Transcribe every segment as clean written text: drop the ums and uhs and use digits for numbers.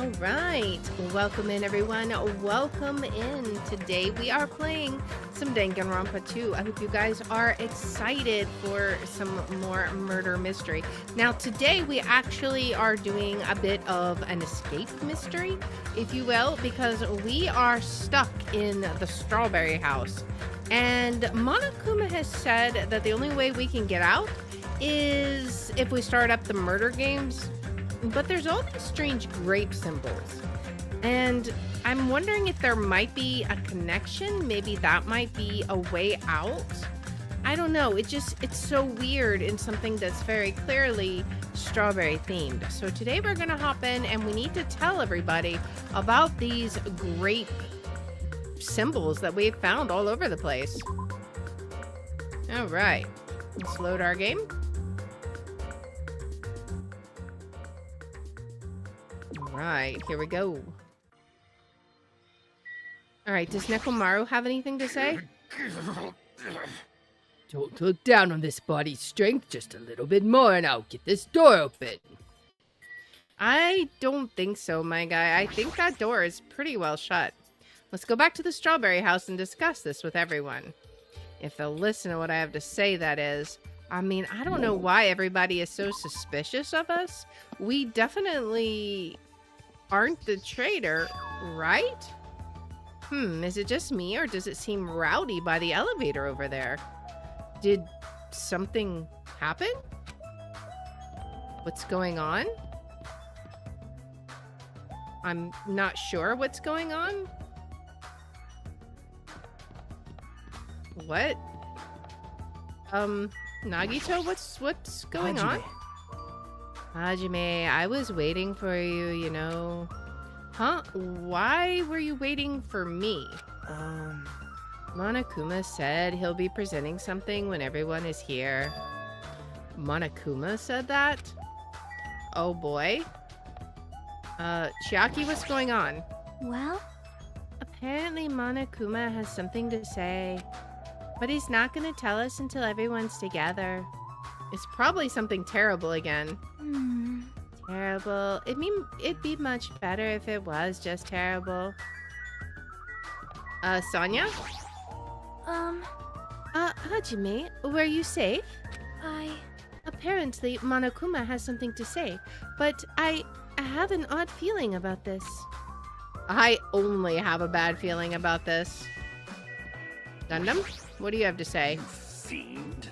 All right, welcome in everyone. Welcome in. Today we are playing some Danganronpa 2. I hope you guys are excited for some more murder mystery. Now today we actually are doing a bit of an escape mystery, if you will, because we are stuck in the strawberry house. And Monokuma has said that the only way we can get out is if we start up the murder games. But there's all these strange grape symbols. And I'm wondering if there might be a connection. Maybe that might be a way out. I don't know. It's so weird in something that's very clearly strawberry themed. So today we're going to hop in and we need to tell everybody about these grape symbols that we've found all over the place. All right. Let's load our game. Right, here we go. All right, does Nekomaru have anything to say? Don't look down on this body's strength, just a little bit more and I'll get this door open. I don't think so, my guy. I think that door is pretty well shut. Let's go back to the strawberry house and discuss this with everyone. If they'll listen to what I have to say, that is. I mean, I don't know why everybody is so suspicious of us. We definitely aren't the traitor, right? Is it just me or does it seem rowdy by the elevator over there? Did something happen? What's going on? I'm not sure what's going on. What? Nagito, what's going on? Hajime, I was waiting for you, you know. Huh? Why were you waiting for me? Monokuma said he'll be presenting something when everyone is here. Monokuma said that? Oh boy. Chiaki, what's going on? Well? Apparently Monokuma has something to say, but he's not going to tell us until everyone's together. It's probably something terrible again. Terrible. It'd be much better if it was just terrible. Sonia? Hajime, were you safe? Apparently, Monokuma has something to say, but I have an odd feeling about this. I only have a bad feeling about this. Gundam, what do you have to say? Fiend.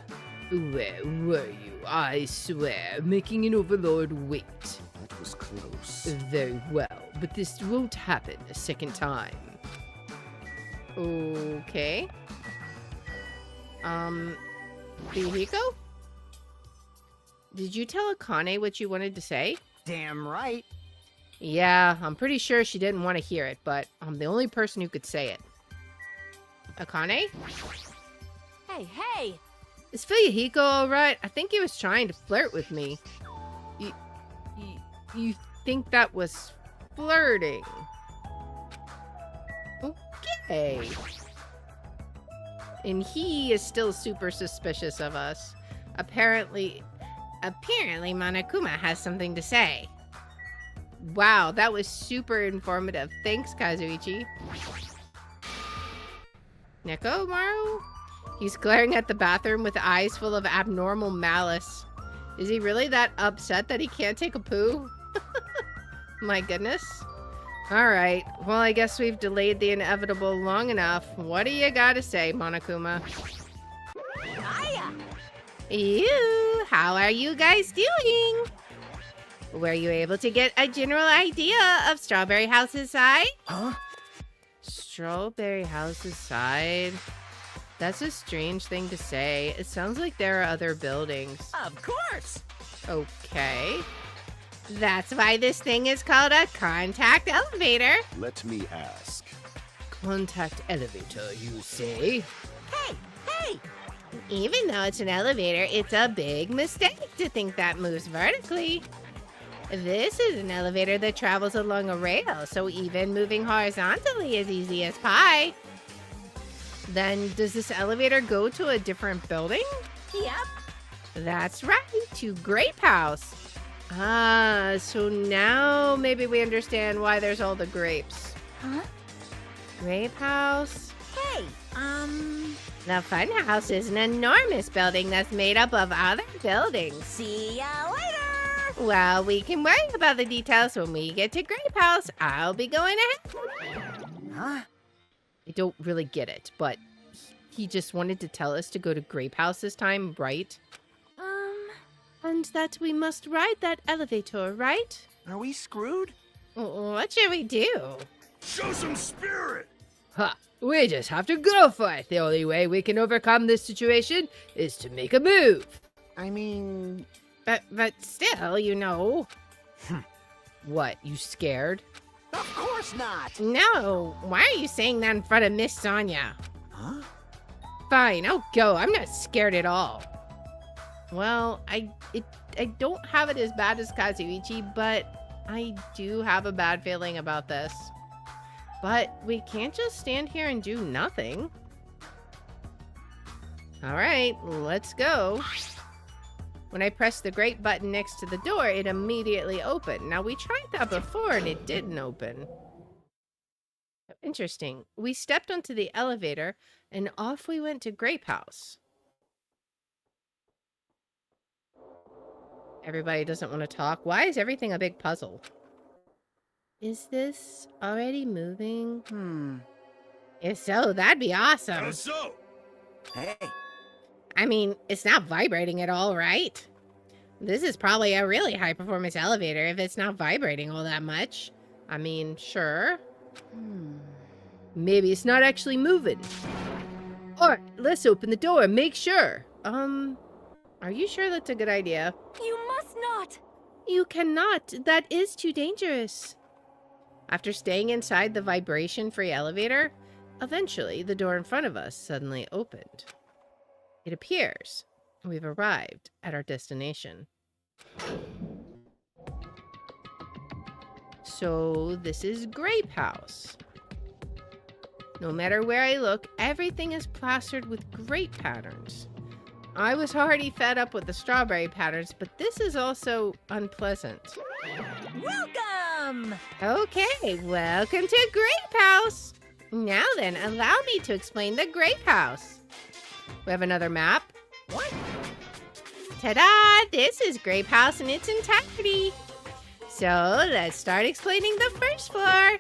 Where were you? I swear, making an overlord wait. That was close. Very well, but this won't happen a second time. Okay. Bihiko? Did you tell Akane what you wanted to say? Damn right. Yeah, I'm pretty sure she didn't want to hear it, but I'm the only person who could say it. Akane? Hey! Is Fuyuhiko alright? I think he was trying to flirt with me. You think that was flirting? Okay. And he is still super suspicious of us. Apparently Monokuma has something to say. Wow, that was super informative. Thanks, Kazuichi. Nekomaru? He's glaring at the bathroom with eyes full of abnormal malice. Is he really that upset that he can't take a poo? My goodness. Alright, well I guess we've delayed the inevitable long enough. What do you gotta say, Monokuma? Hiya! Ew, how are you guys doing? Were you able to get a general idea of Strawberry House's side? Huh? Strawberry House's side? That's a strange thing to say. It sounds like there are other buildings. Of course! Okay. That's why this thing is called a contact elevator. Let me ask. Contact elevator, you say? Hey! Even though it's an elevator, it's a big mistake to think that moves vertically. This is an elevator that travels along a rail, so even moving horizontally is easy as pie. Then, does this elevator go to a different building? Yep. That's right, to Grape House. Ah, so now maybe we understand why there's all the grapes. Huh? Grape house? Hey, The fun house is an enormous building that's made up of other buildings. see ya later! Well, we can worry about the details when we get to Grape House. I'll be going ahead. Huh? I don't really get it, but he just wanted to tell us to go to Grape House this time, right? And that we must ride that elevator, right? Are we screwed? What should we do? Show some spirit! Ha! We just have to go for it. The only way we can overcome this situation is to make a move. I mean... But still, you know. What, you scared? Of course not! No, why are you saying that in front of Miss Sonia? Huh? Fine, I'll go. I'm not scared at all. Well, I don't have it as bad as Kazuichi, but I do have a bad feeling about this. But we can't just stand here and do nothing. All right, let's go. When I pressed the grate button next to the door, it immediately opened. Now, we tried that before and it didn't open. Interesting. We stepped onto the elevator and off we went to Grape House. Everybody doesn't want to talk. Why is everything a big puzzle? Is this already moving? If so, that'd be awesome. How so? Hey, I mean, it's not vibrating at all, right? This is probably a really high-performance elevator if it's not vibrating all that much. I mean, sure. Maybe it's not actually moving. Alright, let's open the door and make sure. Are you sure that's a good idea? You must not! You cannot. That is too dangerous. After staying inside the vibration-free elevator, eventually the door in front of us suddenly opened. It appears we've arrived at our destination. So this is Grape House. No matter where I look, everything is plastered with grape patterns. I was already fed up with the strawberry patterns, but this is also unpleasant. Welcome! Okay, welcome to Grape House. Now then, allow me to explain the Grape House. We have another map. What? Ta-da! This is Grape House in its entirety. So, let's start explaining the first floor.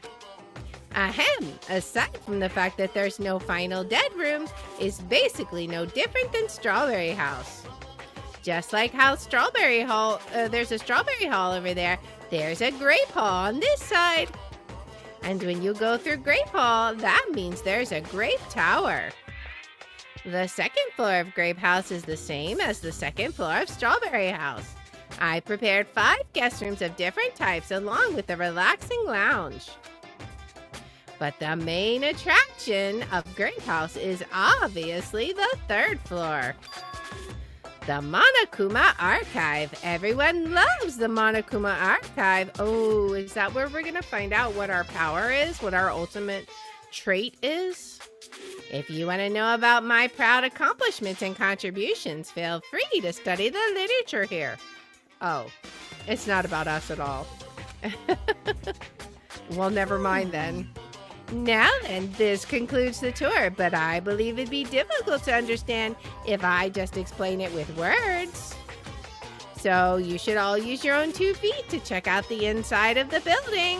Ahem! Aside from the fact that there's no final dead room, is basically no different than Strawberry House. Just like how Strawberry Hall, there's a Strawberry Hall over there, there's a Grape Hall on this side. And when you go through Grape Hall, that means there's a Grape Tower. The second floor of Grape House is the same as the second floor of Strawberry House. I prepared 5 guest rooms of different types along with a relaxing lounge. But the main attraction of Grape House is obviously the 3rd floor. The Monokuma Archive. Everyone loves the Monokuma Archive. Oh, is that where we're going to find out what our power is? What our ultimate trait is? If you want to know about my proud accomplishments and contributions, feel free to study the literature here. Oh, it's not about us at all. Well, never mind then. Now then, this concludes the tour, but I believe it'd be difficult to understand if I just explain it with words. So you should all use your own 2 feet to check out the inside of the building.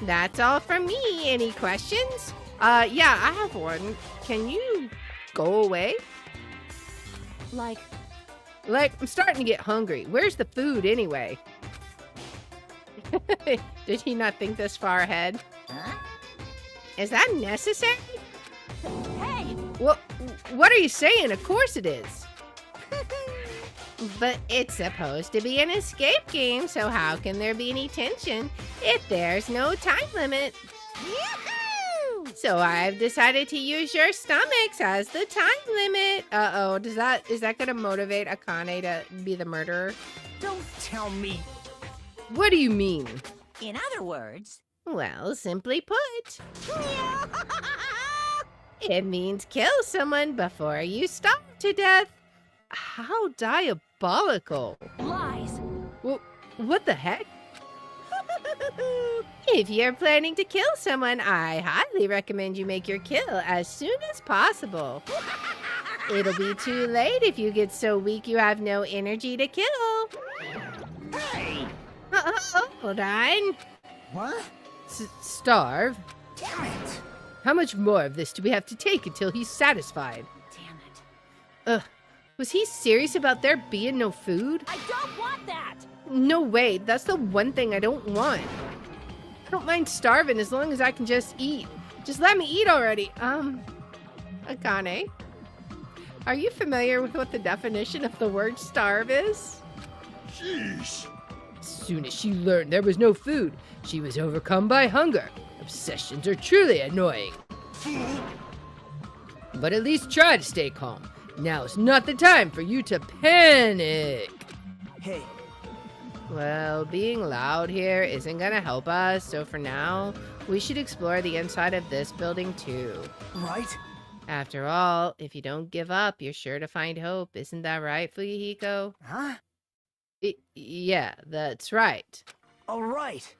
That's all from me. Any questions? Yeah, I have one. Can you go away? Like, I'm starting to get hungry. Where's the food anyway? Did he not think this far ahead? huh? Is that necessary? Hey! What are you saying? Of course it is. But it's supposed to be an escape game, so how can there be any tension if there's no time limit? Yoo-hoo! So I've decided to use your stomachs as the time limit. Uh-oh, is that gonna motivate Akane to be the murderer? Don't tell me. What do you mean? In other words... Well, simply put, it means kill someone before you starve to death. How diabolical. Lies! Well, what the heck? If you're planning to kill someone, I highly recommend you make your kill as soon as possible. It'll be too late if you get so weak you have no energy to kill. Hey! Hold on. What? Starve? Damn it! How much more of this do we have to take until he's satisfied? Damn it. Ugh. Was he serious about there being no food? I don't want that! No way. That's the one thing I don't want. I don't mind starving as long as I can just eat. Just let me eat already. Akane, are you familiar with what the definition of the word starve is? Sheesh. As soon as she learned there was no food, she was overcome by hunger. Obsessions are truly annoying. But at least try to stay calm. Now's not the time for you to panic. Hey, Well, being loud here isn't gonna help us, so for now, we should explore the inside of this building too. right? After all, if you don't give up, you're sure to find hope. Isn't that right, Fuyuhiko? Huh? Yeah, that's right. All right.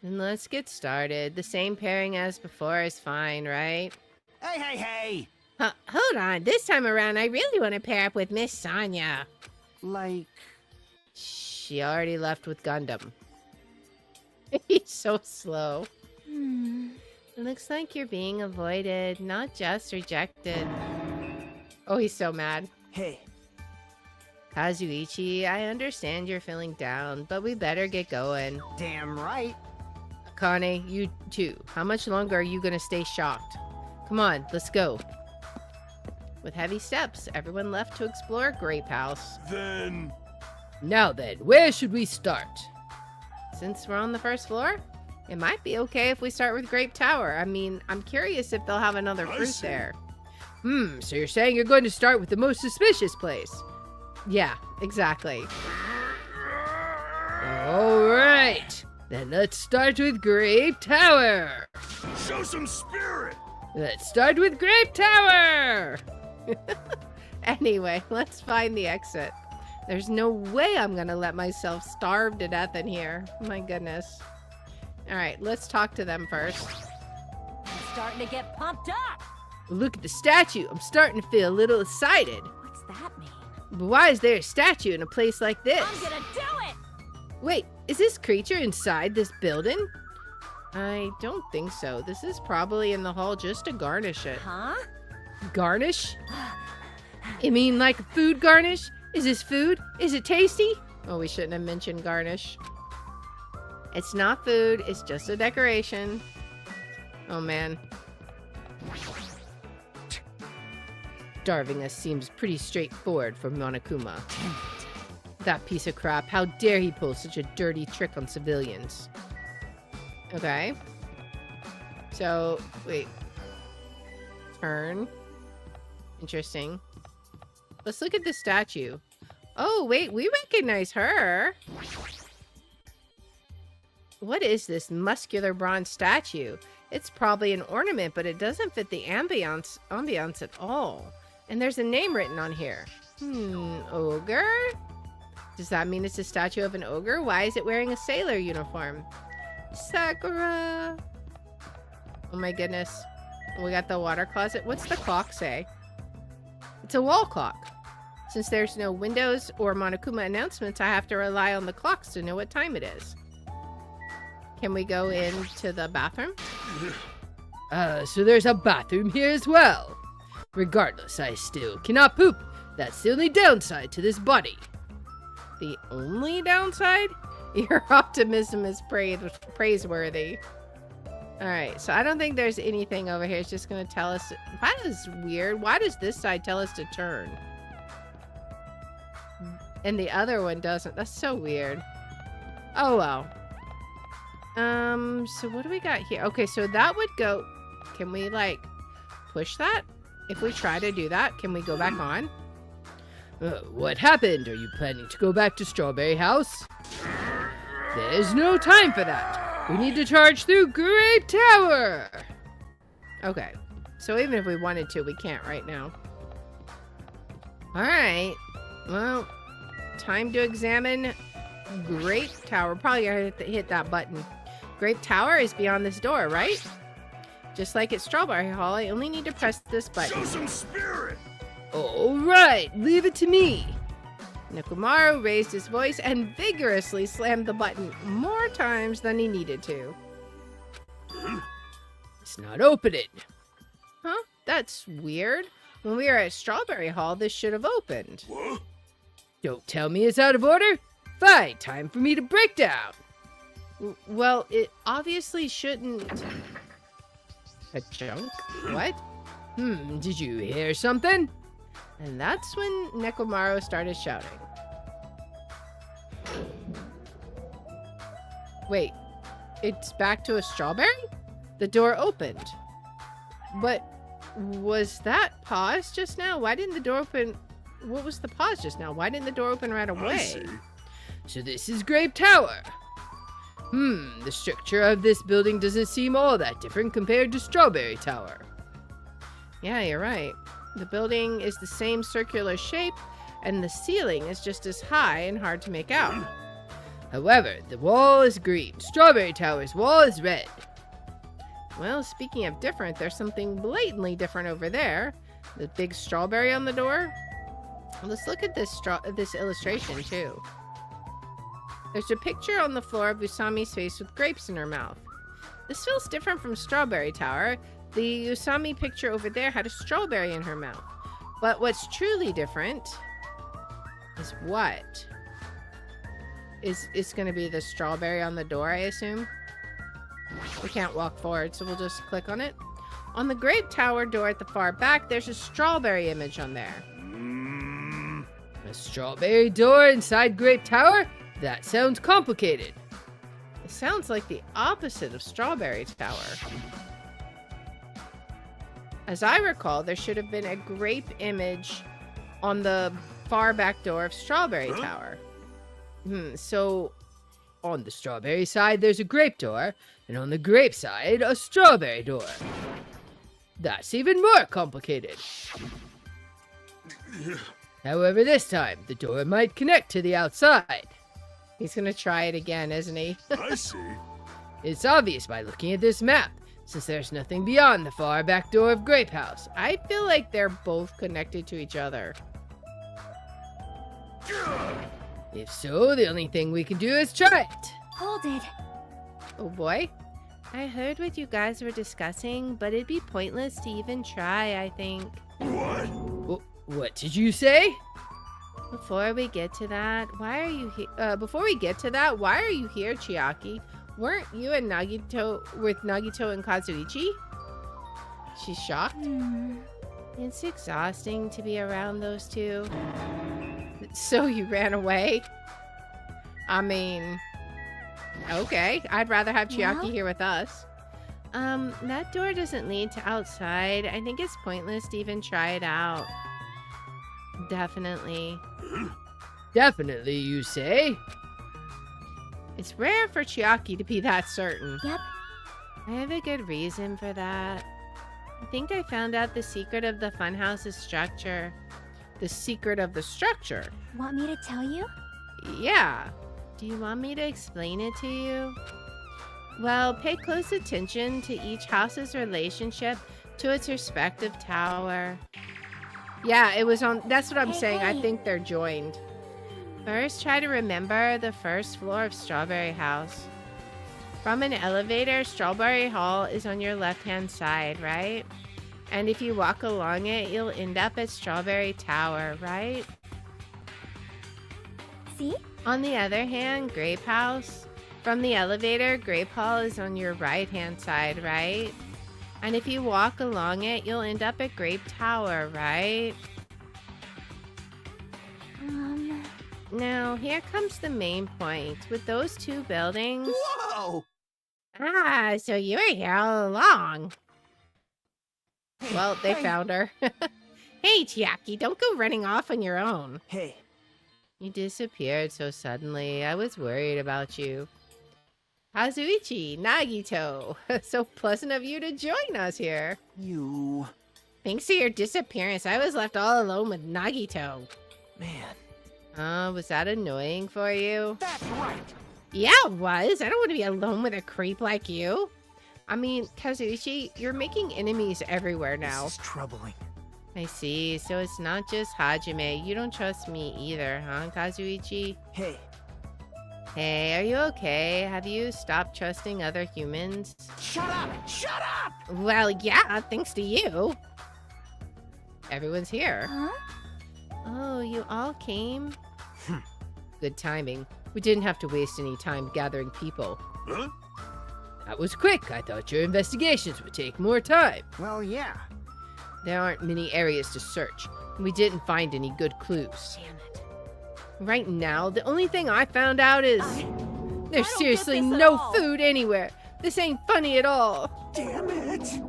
Then let's get started. The same pairing as before is fine, right? Hey, hey, hey! Hold on. This time around, I really want to pair up with Miss Sonia. Like, She already left with Gundam. He's so slow. Looks like you're being avoided, not just rejected. Oh, he's so mad. hey, Kazuichi, I understand you're feeling down, but we better get going. damn right. Akane, you too. How much longer are you gonna stay shocked? Come on, let's go. With heavy steps, everyone left to explore Grape House. Then Now then, where should we start? Since we're on the first floor, it might be okay if we start with Grape Tower. I mean, I'm curious if they'll have another I fruit see. there. So you're saying you're going to start with the most suspicious place? Yeah, exactly. Alright, then let's start with Grape Tower. show some spirit. Let's start with Grape Tower! Anyway, let's find the exit. There's no way I'm gonna let myself starve to death in here. My goodness. All right, let's talk to them first. I'm starting to get pumped up! Look at the statue. I'm starting to feel a little excited. What's that mean? But why is there a statue in a place like this? I'm gonna do it! Wait, is this creature inside this building? I don't think so. This is probably in the hall just to garnish it. Huh? Garnish? You mean like food garnish? Is this food? Is it tasty? Oh, we shouldn't have mentioned garnish. It's not food, it's just a decoration. Oh man. Starving us seems pretty straightforward for Monokuma. That piece of crap, how dare he pull such a dirty trick on civilians? Okay. So, wait. Turn. Interesting. Let's look at the statue. Oh, wait, we recognize her. What is this muscular bronze statue? It's probably an ornament, but it doesn't fit the ambiance at all. And there's a name written on here. Ogre? Does that mean it's a statue of an ogre? Why is it wearing a sailor uniform? Sakura! Oh my goodness. We got the water closet. What's the clock say? It's a wall clock. Since there's no windows or Monokuma announcements, I have to rely on the clocks to know what time it is. Can we go into the bathroom? So there's a bathroom here as well. Regardless, I still cannot poop. That's the only downside to this body. The only downside? Your optimism is praiseworthy. Alright, so I don't think there's anything over here. It's just going to tell us... That is weird. Why does this side tell us to turn? And the other one doesn't. That's so weird. Oh, well. So what do we got here? Okay, so that would go... Can we, like, push that? If we try to do that, can we go back on? What happened? Are you planning to go back to Strawberry House? There's no time for that. We need to charge through Grape Tower. Okay. So even if we wanted to, we can't right now. Alright. Well, time to examine Grape Tower. Probably gonna hit that button. Grape Tower is beyond this door, right? Just like at Strawberry Hall, I only need to press this button. Show some spirit! All right, leave it to me. Nekomaru raised his voice and vigorously slammed the button more times than he needed to. It's not opening. Huh? That's weird. When we were at Strawberry Hall, this should have opened. What? Don't tell me it's out of order. Fine, time for me to break down. Well, it obviously shouldn't. A junk? What? Did you hear something? And that's when Nekomaru started shouting. Wait, it's back to a strawberry? The door opened. But was that pause just now? Why didn't the door open? What was the pause just now? Why didn't the door open right I away? see. So this is Grape Tower. The structure of this building doesn't seem all that different compared to Strawberry Tower. Yeah, you're right. The building is the same circular shape, and the ceiling is just as high and hard to make out. However, the wall is green. Strawberry Tower's wall is red. Well, speaking of different, there's something blatantly different over there. The big strawberry on the door. Let's look at this illustration, too. There's a picture on the floor of Usami's face with grapes in her mouth. This feels different from Strawberry Tower. The Usami picture over there had a strawberry in her mouth. But what's truly different is what? It's going to be the strawberry on the door, I assume? We can't walk forward, so we'll just click on it. On the Grape Tower door at the far back, there's a strawberry image on there. A strawberry door inside Grape Tower? That sounds complicated. It sounds like the opposite of Strawberry Tower. As I recall, there should have been a grape image on the far back door of Strawberry Tower. So, on the strawberry side, there's a grape door, and on the grape side, a strawberry door. That's even more complicated. However, this time, the door might connect to the outside. He's gonna try it again, isn't he? I see. It's obvious by looking at this map, since there's nothing beyond the far back door of Grape House. I feel like they're both connected to each other. If so, the only thing we can do is try it. Hold it. Oh boy. I heard what you guys were discussing, but it'd be pointless to even try, I think. What? What did you say? Before we get to that, why are you here, Chiaki? Weren't you and Nagito and Kazuichi? She's shocked. It's exhausting to be around those two. So you ran away? I mean, okay. I'd rather have Chiaki here with us. That door doesn't lead to outside. I think it's pointless to even try it out. Definitely. Definitely, you say? It's rare for Chiaki to be that certain. Yep. I have a good reason for that. I think I found out the secret of the funhouse's structure. The secret of the structure? Want me to tell you? Yeah. Do you want me to explain it to you? Well, pay close attention to each house's relationship to its respective tower. Yeah, it was on... That's what I'm saying. I think they're joined. First, try to remember the first floor of Strawberry House. From an elevator, Strawberry Hall is on your left-hand side, right? And if you walk along it, you'll end up at Strawberry Tower, right? See? On the other hand, Grape House. From the elevator, Grape Hall is on your right-hand side, right? And if you walk along it, you'll end up at Grape Tower, right? Now, here comes the main point. With those two buildings... Whoa! Ah, so you were here all along. Well, they found her. Hey, Chiaki, don't go running off on your own. Hey. You disappeared so suddenly. I was worried about you. Kazuichi, Nagito. So pleasant of you to join us here. You... Thanks to your disappearance, I was left all alone with Nagito. Man. Was that annoying for you? That's right. Yeah, it was. I don't want to be alone with a creep like you. I mean, Kazuichi, you're making enemies everywhere now. This is troubling. I see. So it's not just Hajime. You don't trust me either, huh, Kazuichi? Hey, Hey, are you okay? Have you stopped trusting other humans? shut up! Shut up! Well, yeah, thanks to you. Everyone's here. Huh? Oh, you all came? Good timing. We didn't have to waste any time gathering people. Huh? That was quick. I thought your investigations would take more time. Well, yeah. There aren't many areas to search. We didn't find any good clues. Damn it. Right now, the only thing I found out is there's get seriously this at no all. food anywhere. This ain't funny at all. Damn it!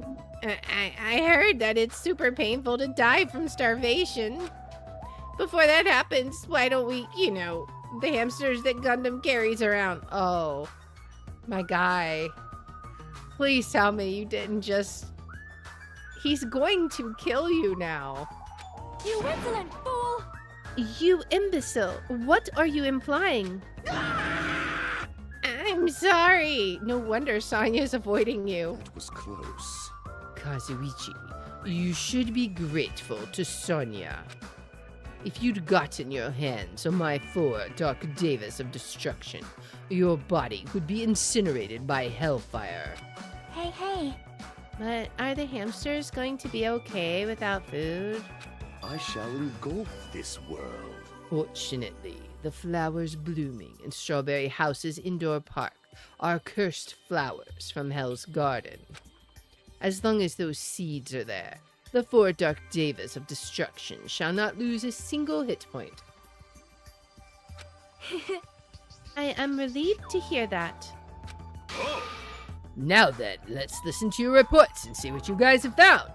I heard that it's super painful to die from starvation. Before that happens, why don't we, the hamsters that Gundam carries around? Oh, my guy. Please tell me you didn't just... He's going to kill you now. You insolent fool! You imbecile. What are you implying? I'm sorry. No wonder Sonya's avoiding you. That was close. Kazuichi, you should be grateful to Sonya. If you'd gotten your hands on my 4 Dark Devas of Destruction, your body would be incinerated by hellfire. Hey. But are the hamsters going to be okay without food? I shall engulf this world. Fortunately, the flowers blooming in Strawberry House's indoor park are cursed flowers from Hell's Garden. As long as those seeds are there, the 4 Dark Devas of Destruction shall not lose a single hit point. I am relieved to hear that. Now then, let's listen to your reports and see what you guys have found.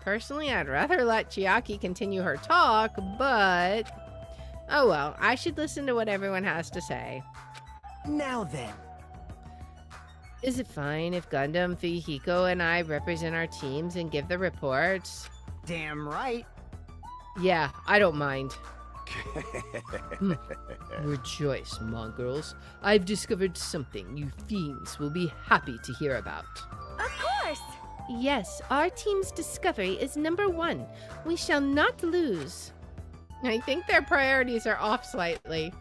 Personally, I'd rather let Chiaki continue her talk, but... Oh well, I should listen to what everyone has to say. Now then. Is it fine if Gundam, Fihiko, and I represent our teams and give the reports? Damn right. Yeah, I don't mind. Rejoice, mongrels. I've discovered something you fiends will be happy to hear about. Of course! Yes, our team's discovery is number 1. We shall not lose. I think their priorities are off slightly.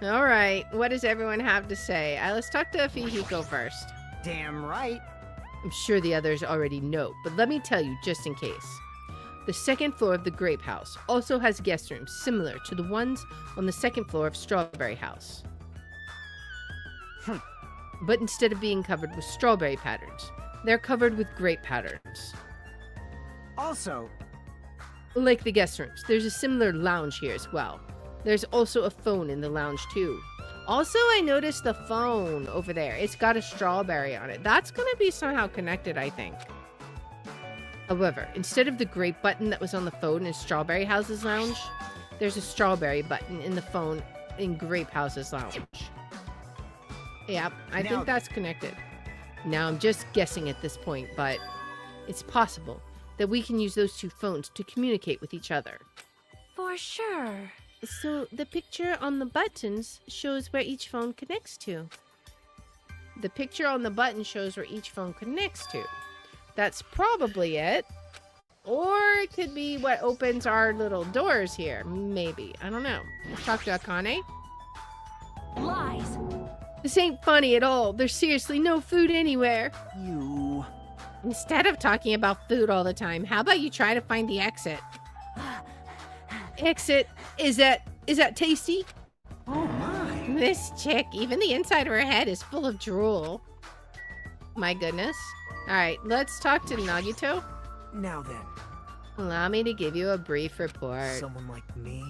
All right, what does everyone have to say? Let's talk to Fihiko first. Damn right. I'm sure the others already know, but let me tell you just in case. The 2nd floor of the Grape House also has guest rooms similar to the ones on the 2nd floor of Strawberry House. But instead of being covered with strawberry patterns, they're covered with grape patterns. Also, Like the guest rooms, there's a similar lounge here as well. There's also a phone in the lounge too. Also, I noticed the phone over there. It's got a strawberry on it. That's going to be somehow connected, I think. However, instead of the grape button that was on the phone in Strawberry House's lounge, there's a strawberry button in the phone in Grape House's lounge. Yep, I Now- think that's connected. Now I'm just guessing at this point, but it's possible that we can use those 2 phones to communicate with each other. For sure. So the picture on the buttons shows where each phone connects to. The picture on the button shows where each phone connects to. That's probably it. Or it could be what opens our little doors here. Maybe. I don't know. Let's talk to Akane. Lies. This ain't funny at all. There's seriously no food anywhere. you. Instead of talking about food all the time, how about you try to find the exit? Exit? Is that tasty? Oh my. This chick, even the inside of her head is full of drool. My goodness. Alright, let's talk to Nagito. Now then, Allow me to give you a brief report. someone like me.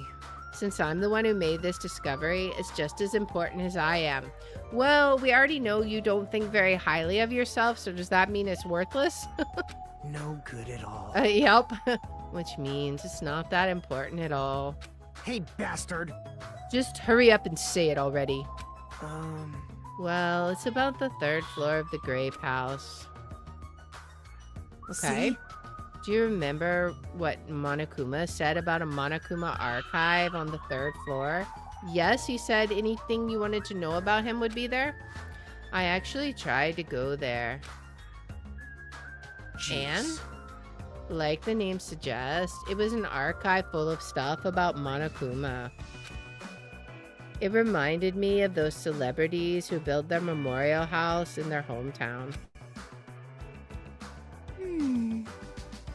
Since I'm the one who made this discovery, it's just as important as I am. Well, we already know you don't think very highly of yourself, so does that mean it's worthless? No good at all. Yep. Which means it's not that important at all. Hey, bastard. Just hurry up and say it already. Well, it's about the 3rd floor of the Grape House. Okay. See? Do you remember what Monokuma said about a Monokuma archive on the 3rd floor? Yes, he said anything you wanted to know about him would be there. I actually tried to go there. Jeez. And, like the name suggests, it was an archive full of stuff about Monokuma. It reminded me of those celebrities who build their memorial house in their hometown.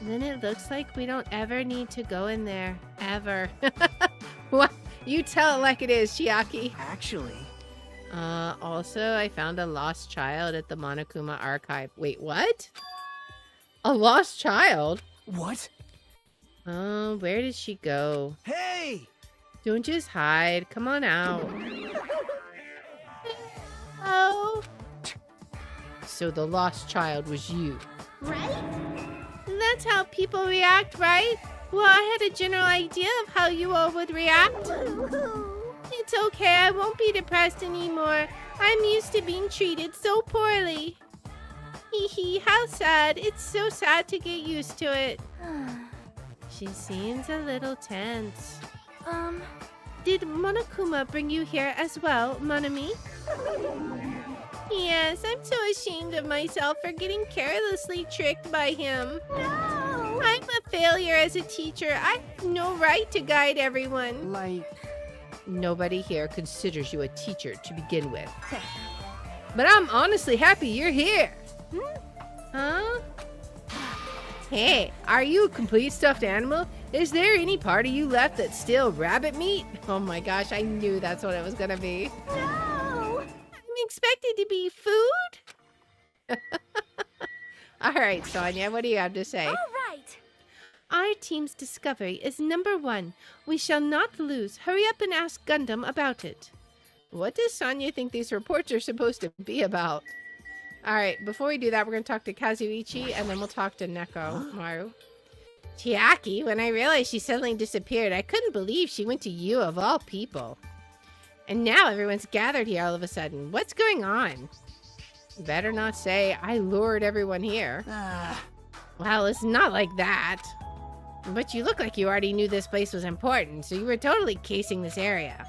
Then it looks like we don't ever need to go in there. Ever. What? You tell it like it is, Chiaki. Actually, Also, I found a lost child at the Monokuma archive. Wait, what? A lost child? what? Where did she go? Hey! Don't just hide. Come on out. Oh. So the lost child was you. Right? That's how people react, right? Well, I had a general idea of how you all would react. It's okay, I won't be depressed anymore. I'm used to being treated so poorly. Hee hee, how sad. It's so sad to get used to it. She seems a little tense. Did Monokuma bring you here as well, Monami? Yes, I'm so ashamed of myself for getting carelessly tricked by him. No! I'm a failure as a teacher. I have no right to guide everyone. Like, Nobody here considers you a teacher to begin with. But I'm honestly happy you're here. Huh? Hey, are you a complete stuffed animal? Is there any part of you left that's still rabbit meat? Oh my gosh, I knew that's what it was gonna be. No! I'm expected to be food? All right, Sonia, what do you have to say? All right! Our team's discovery is number 1. We shall not lose. Hurry up and ask Gundam about it. What does Sonia think these reports are supposed to be about? All right, before we do that, we're going to talk to Kazuichi, and then we'll talk to Neko Maru. Chiaki, when I realized she suddenly disappeared, I couldn't believe she went to you of all people. And now everyone's gathered here all of a sudden. What's going on? Better not say I lured everyone here. Well, it's not like that. But you look like you already knew this place was important, so you were totally casing this area.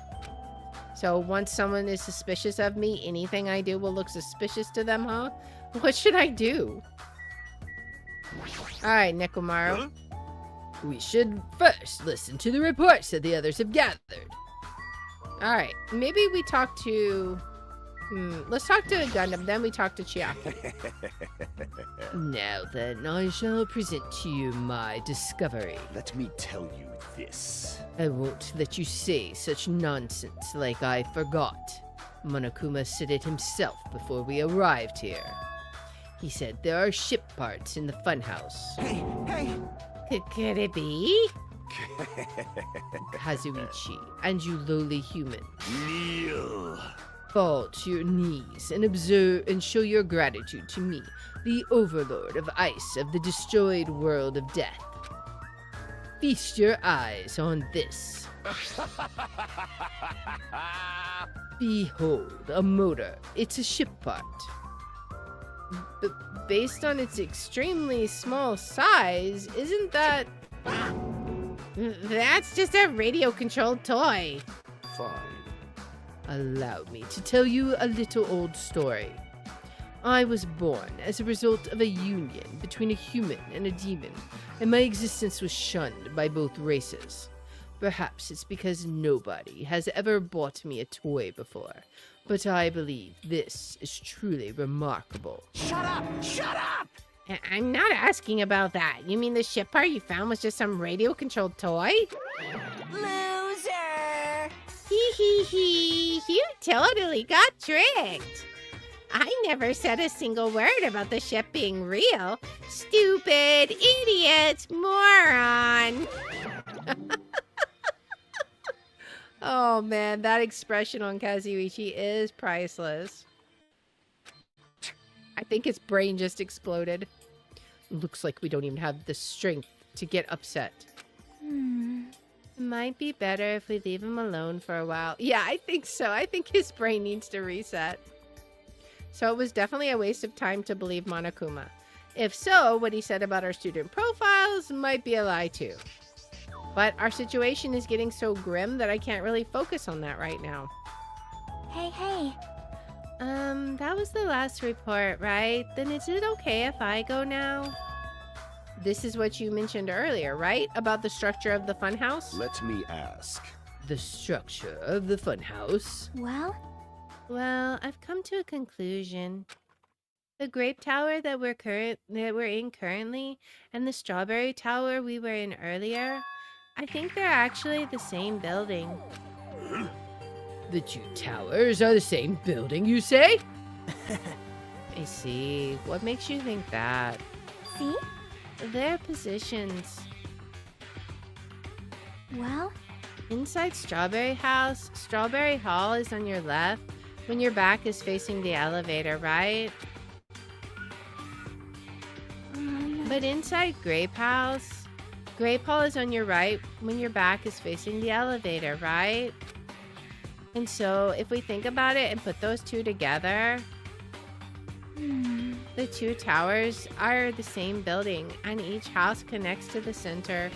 So once someone is suspicious of me, anything I do will look suspicious to them, huh? What should I do? All right, Nekomaru. We should first listen to the reports that the others have gathered. All right, maybe we talk to... let's talk to Gundam, then we talk to Chiaki. Now then, I shall present to you my discovery. Let me tell you this. I won't let you say such nonsense like I forgot. Monokuma said it himself before we arrived here. He said there are ship parts in the funhouse. hey! Could it be? Kazuichi, and you lowly human, Kneel. fall to your knees and observe and show your gratitude to me, the overlord of ice of the destroyed world of death. Feast your eyes on this. Behold, a motor. It's a ship part. Based on its extremely small size, isn't that... That's just a radio-controlled toy. Fine. Allow me to tell you a little old story. I was born as a result of a union between a human and a demon, and my existence was shunned by both races. Perhaps it's because nobody has ever bought me a toy before, but I believe this is truly remarkable. Shut up! Shut up! I'm not asking about that. You mean the ship part you found was just some radio-controlled toy? Loser! Hee hee hee. You totally got tricked. I never said a single word about the ship being real. Stupid, idiot, moron. Oh man, that expression on Kazuichi is priceless. I think his brain just exploded. Looks like we don't even have the strength to get upset. It might be better if we leave him alone for a while. Yeah, I think so. I think his brain needs to reset. So it was definitely a waste of time to believe Monokuma. If so, what he said about our student profiles might be a lie too. But our situation is getting so grim that I can't really focus on that right now. Hey. That was the last report, right? Then is it okay if I go now? This is what you mentioned earlier, right? About the structure of the funhouse? Let me ask. The structure of the funhouse. Well, I've come to a conclusion. The grape tower that we're in currently and the strawberry tower we were in earlier, I think they're actually the same building. The two towers are the same building, you say? I see. What makes you think that? See? Their positions. Well, Inside Strawberry House, Strawberry Hall is on your left when your back is facing the elevator, right? But inside Grape House, Grape Hall is on your right when your back is facing the elevator, right? And so if we think about it and put those two together, the two towers are the same building and each house connects to the center.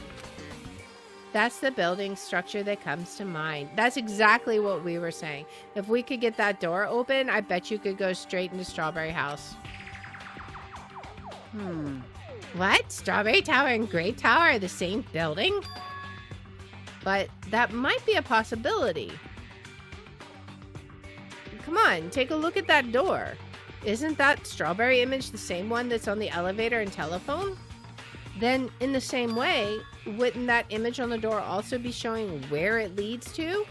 That's the building structure that comes to mind. That's exactly what we were saying. If we could get that door open, I bet you could go straight into Strawberry House. What? Strawberry Tower and Grape Tower are the same building? But that might be a possibility. Come on, take a look at that door. Isn't that strawberry image the same one that's on the elevator and telephone? Then, in the same way, wouldn't that image on the door also be showing where it leads to?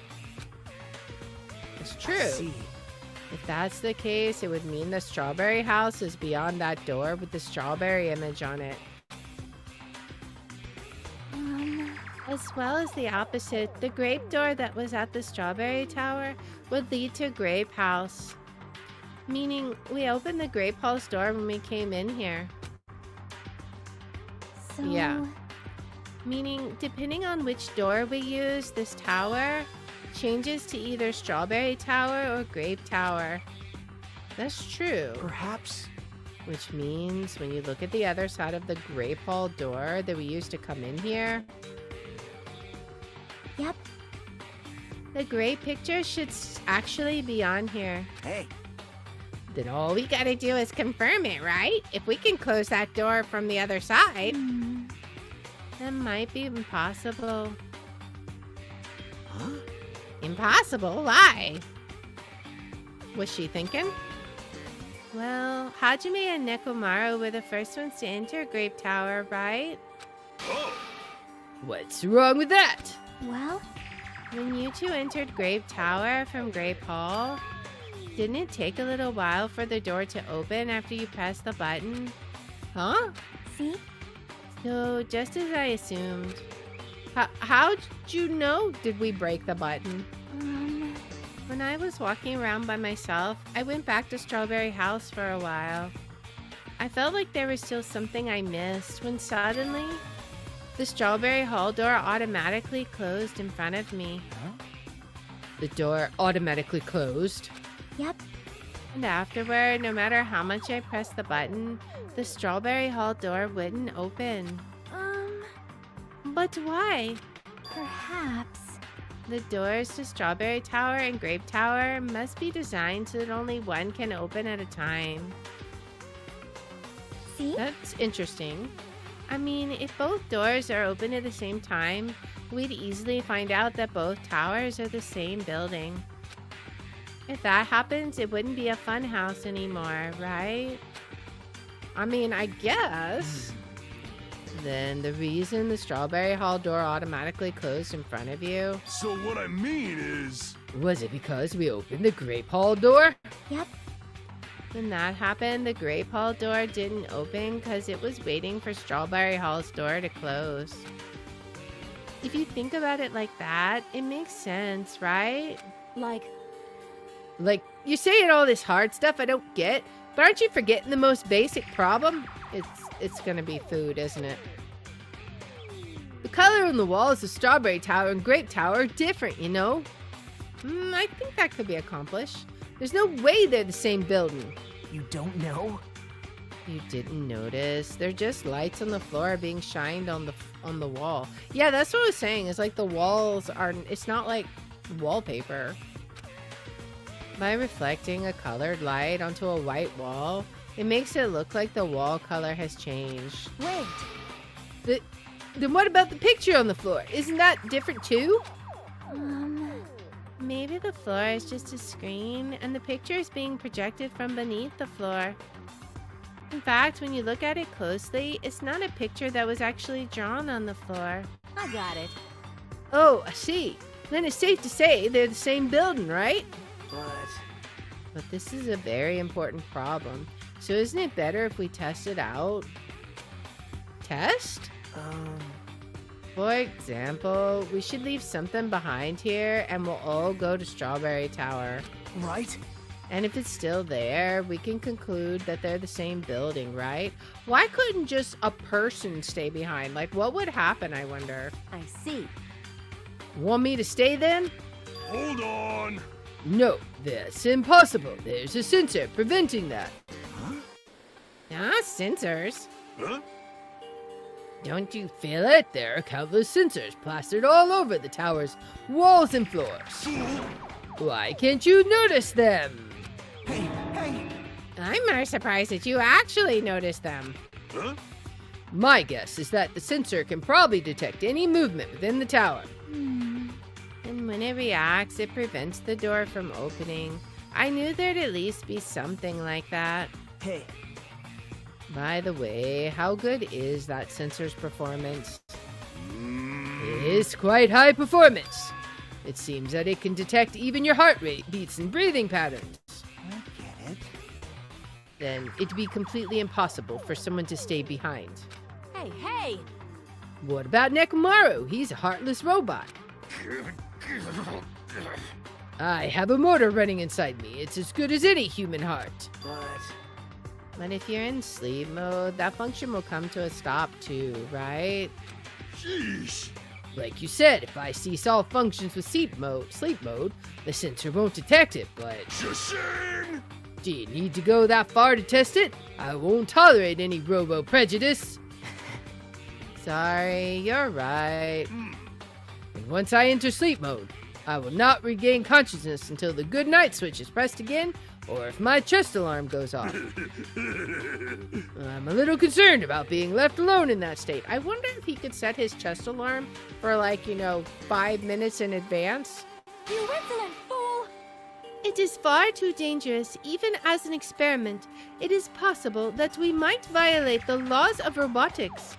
It's true. I see. If that's the case, it would mean the strawberry house is beyond that door with the strawberry image on it. As well as the opposite, the grape door that was at the strawberry tower would lead to Grape House. Meaning, we opened the Grape House door when we came in here. so... Yeah. Meaning, depending on which door we use, this tower changes to either Strawberry Tower or Grape Tower. That's true. Perhaps. Which means when you look at the other side of the Grape Hall door that we used to come in here, Yep. the grape picture should actually be on here. Hey, Then all we gotta do is confirm it, right? If we can close that door from the other side, that might be impossible. huh? Impossible? Why? Was she thinking? Well, Hajime and Nekomaru were the first ones to enter Grape Tower, right? What's wrong with that? Well, When you two entered Grape Tower from Grape Hall, didn't it take a little while for the door to open after you pressed the button? Huh? see? So, just as I assumed. How'd you know did we break the button? When I was walking around by myself, I went back to Strawberry House for a while. I felt like there was still something I missed when suddenly the Strawberry Hall door automatically closed in front of me. The door automatically closed. Yep. And afterward, no matter how much I pressed the button, the Strawberry Hall door wouldn't open. But why? Perhaps. The doors to Strawberry Tower and Grape Tower must be designed so that only one can open at a time. See? That's interesting. I mean, if both doors are open at the same time, we'd easily find out that both towers are the same building. If that happens, it wouldn't be a fun house anymore, right? I mean, I guess. Then the reason the Strawberry Hall door automatically closed in front of you? So what I mean is... Was it because we opened the Grape Hall door? Yep. When that happened, the Grape Hall door didn't open because it was waiting for Strawberry Hall's door to close. If you think about it like that, it makes sense, right? Like, You're saying all this hard stuff I don't get, but aren't you forgetting the most basic problem? It's gonna be food, isn't it? The color on the walls of Strawberry Tower and Grape Tower are different, you know? I think that could be accomplished. There's no way they're the same building. You don't know? You didn't notice? They're just lights on the floor being shined on the wall. Yeah, that's what I was saying. It's like the walls are... It's not like wallpaper. By reflecting a colored light onto a white wall, it makes it look like the wall color has changed. Wait. Then what about the picture on the floor? Isn't that different too? Maybe the floor is just a screen and the picture is being projected from beneath the floor. In fact, when you look at it closely, it's not a picture that was actually drawn on the floor. I got it. Oh, I see. Then it's safe to say they're the same building, right? But this is a very important problem. So isn't it better if we test it out? Test? For example, we should leave something behind here and we'll all go to Strawberry Tower. Right? And if it's still there, we can conclude that they're the same building, right? Why couldn't just a person stay behind? Like, what would happen, I wonder? I see. Want me to stay then? Hold on. No, that's impossible. There's a sensor preventing that. Sensors? Huh? Don't you feel it? There are countless sensors plastered all over the tower's walls and floors. Why can't you notice them? Hey! I'm more surprised that you actually noticed them. Huh? My guess is that the sensor can probably detect any movement within the tower. And when it reacts, it prevents the door from opening. I knew there'd at least be something like that. Hey! By the way, how good is that sensor's performance? It is quite high performance. It seems that it can detect even your heart rate, beats, and breathing patterns. I get it. Then it'd be completely impossible for someone to stay behind. Hey! What about Nekomaru? He's a heartless robot. I have a motor running inside me. It's as good as any human heart. But if you're in sleep mode, that function will come to a stop too, right? Sheesh. Like you said, if I cease all functions with sleep mode, the sensor won't detect it, but... Shing! Do you need to go that far to test it? I won't tolerate any robo-prejudice. Sorry, you're right. And once I enter sleep mode, I will not regain consciousness until the good night switch is pressed again, or if my chest alarm goes off. I'm a little concerned about being left alone in that state. I wonder if he could set his chest alarm for 5 minutes in advance. You insolent fool! It is far too dangerous, even as an experiment. It is possible that we might violate the laws of robotics.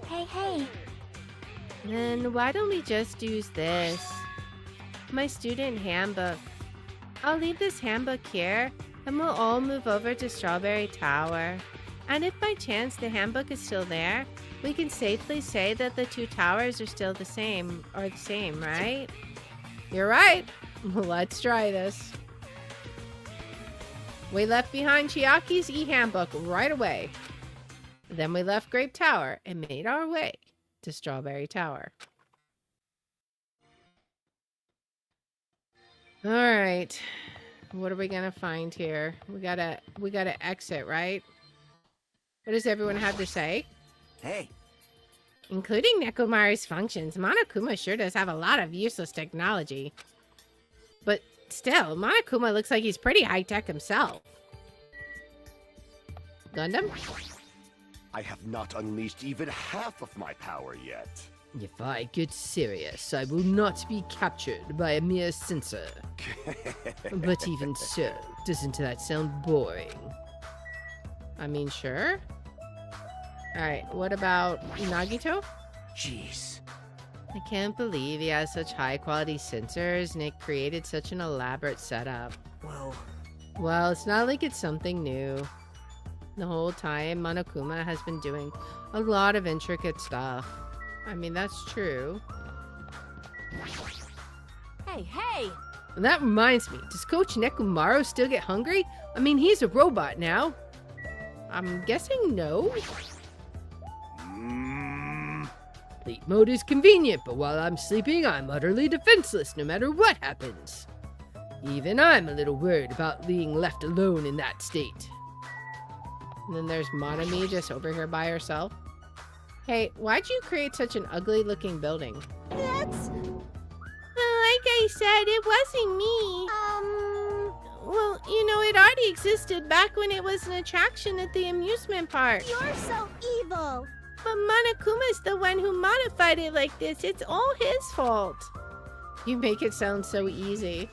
Hey! Then why don't we just use this? My student handbook. I'll leave this handbook here, and we'll all move over to Strawberry Tower. And if by chance the handbook is still there, we can safely say that the two towers are still the same, right? You're right. Let's try this. We left behind Chiaki's e-handbook right away. Then we left Grape Tower and made our way to Strawberry Tower. All right, what are we gonna find here? We gotta exit, right? What does everyone have to say? Hey! Including Nekomaru's functions, Monokuma sure does have a lot of useless technology. But still, Monokuma looks like he's pretty high-tech himself. Gundam? I have not unleashed even half of my power yet. If I get serious, I will not be captured by a mere censor. But even so, doesn't that sound boring? I mean, sure. Alright, what about Nagito? Jeez. I can't believe he has such high-quality sensors and it created such an elaborate setup. Well, it's not like it's something new. The whole time, Monokuma has been doing a lot of intricate stuff. I mean, that's true. Hey! And that reminds me, does Coach Nekomaru still get hungry? I mean, he's a robot now. I'm guessing no. Sleep mode is convenient, but while I'm sleeping, I'm utterly defenseless no matter what happens. Even I'm a little worried about being left alone in that state. And then there's Monami just over here by herself. Hey, why'd you create such an ugly looking building? That's... Like I said, it wasn't me. Well, you know, it already existed back when it was an attraction at the amusement park. You're so evil. But Monokuma's the one who modified it like this. It's all his fault. You make it sound so easy.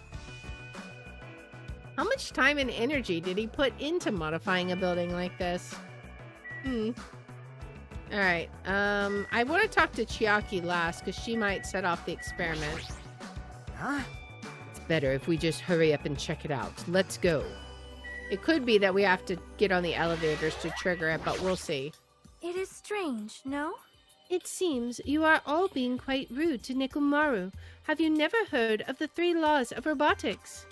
How much time and energy did he put into modifying a building like this? Alright, I want to talk to Chiaki last because she might set off the experiment. Huh? It's better if we just hurry up and check it out. Let's go. It could be that we have to get on the elevators to trigger it, but we'll see. It is strange, no? It seems you are all being quite rude to Nekomaru. Have you never heard of the 3 laws of robotics?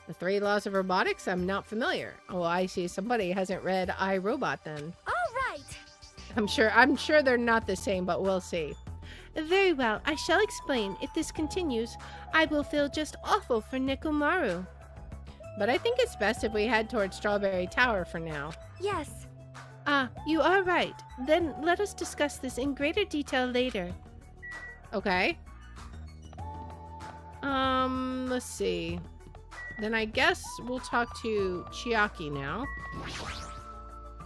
The 3 laws of robotics? I'm not familiar. Oh, I see. Somebody hasn't read iRobot then. All right. I'm sure they're not the same, but we'll see. Very well, I shall explain. If this continues, I will feel just awful for Nekomaru. But I think it's best if we head towards Strawberry Tower for now. Yes. Ah, you are right. Then let us discuss this in greater detail later. Okay. Let's see. Then I guess we'll talk to Chiaki now.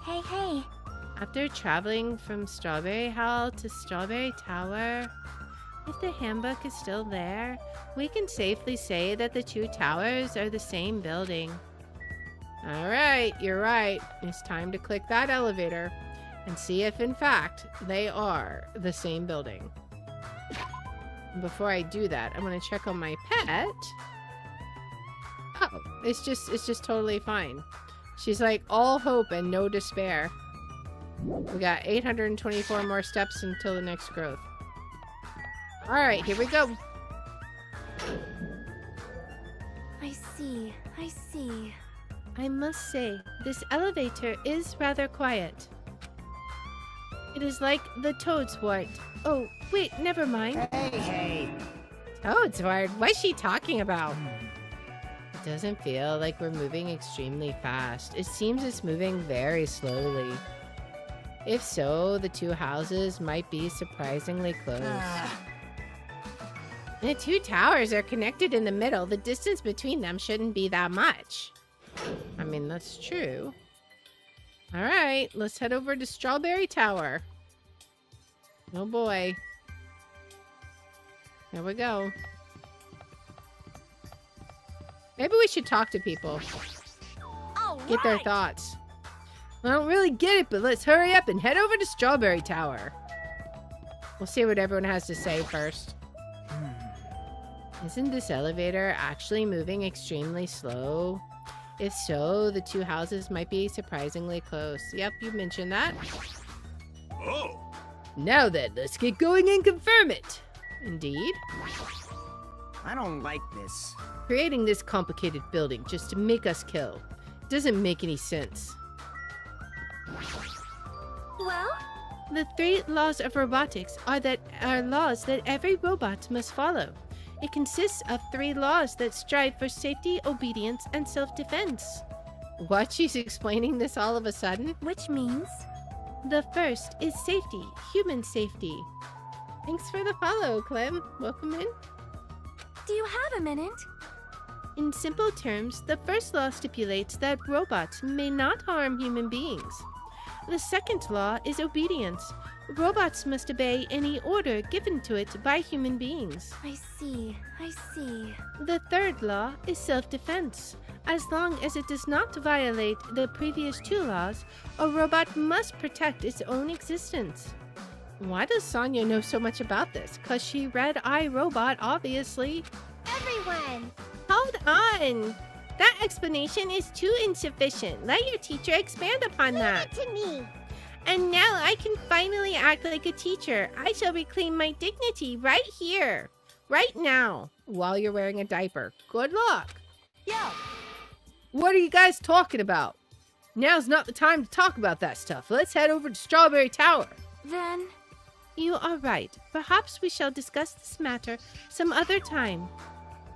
Hey, hey. After traveling from Strawberry Hall to Strawberry Tower, if the handbook is still there, we can safely say that the 2 towers are the same building. Alright, you're right. It's time to click that elevator and see if in fact they are the same building. Before I do that, I'm gonna check on my pet. Oh, it's just totally fine. She's like all hope and no despair. We got 824 more steps until the next growth. Alright, here we go. I see. I see. I must say, this elevator is rather quiet. It is like the Toadswort. Oh, wait, never mind. Hey. Toadswort? What's she talking about? It doesn't feel like we're moving extremely fast. It seems it's moving very slowly. If so, the 2 houses might be surprisingly close. The 2 towers are connected in the middle. The distance between them shouldn't be that much. I mean, that's true. Alright, let's head over to Strawberry Tower. Oh boy. There we go. Maybe we should talk to people. Get their thoughts. I don't really get it, but let's hurry up and head over to Strawberry Tower. We'll see what everyone has to say first. Isn't this elevator actually moving extremely slow? If so, the 2 houses might be surprisingly close. Yep, you mentioned that. Oh! Now then, let's get going and confirm it. Indeed. I don't like this. Creating this complicated building just to make us kill doesn't make any sense. Well? The 3 laws of robotics are laws that every robot must follow. It consists of 3 laws that strive for safety, obedience, and self-defense. What? She's explaining this all of a sudden? Which means? The first is safety, human safety. Thanks for the follow, Clem. Welcome in. Do you have a minute? In simple terms, the first law stipulates that robots may not harm human beings. The second law is obedience. Robots must obey any order given to it by human beings. I see. I see. The third law is self-defense. As long as it does not violate the previous 2 laws, a robot must protect its own existence. Why does Sonia know so much about this? 'Cause she read iRobot, obviously. Everyone! Hold on! That explanation is too insufficient. Let your teacher expand upon that. Leave it to me. And now I can finally act like a teacher. I shall reclaim my dignity right here. Right now. While you're wearing a diaper. Good luck. Yo! What are you guys talking about? Now's not the time to talk about that stuff. Let's head over to Strawberry Tower. Then... You are right. Perhaps we shall discuss this matter some other time.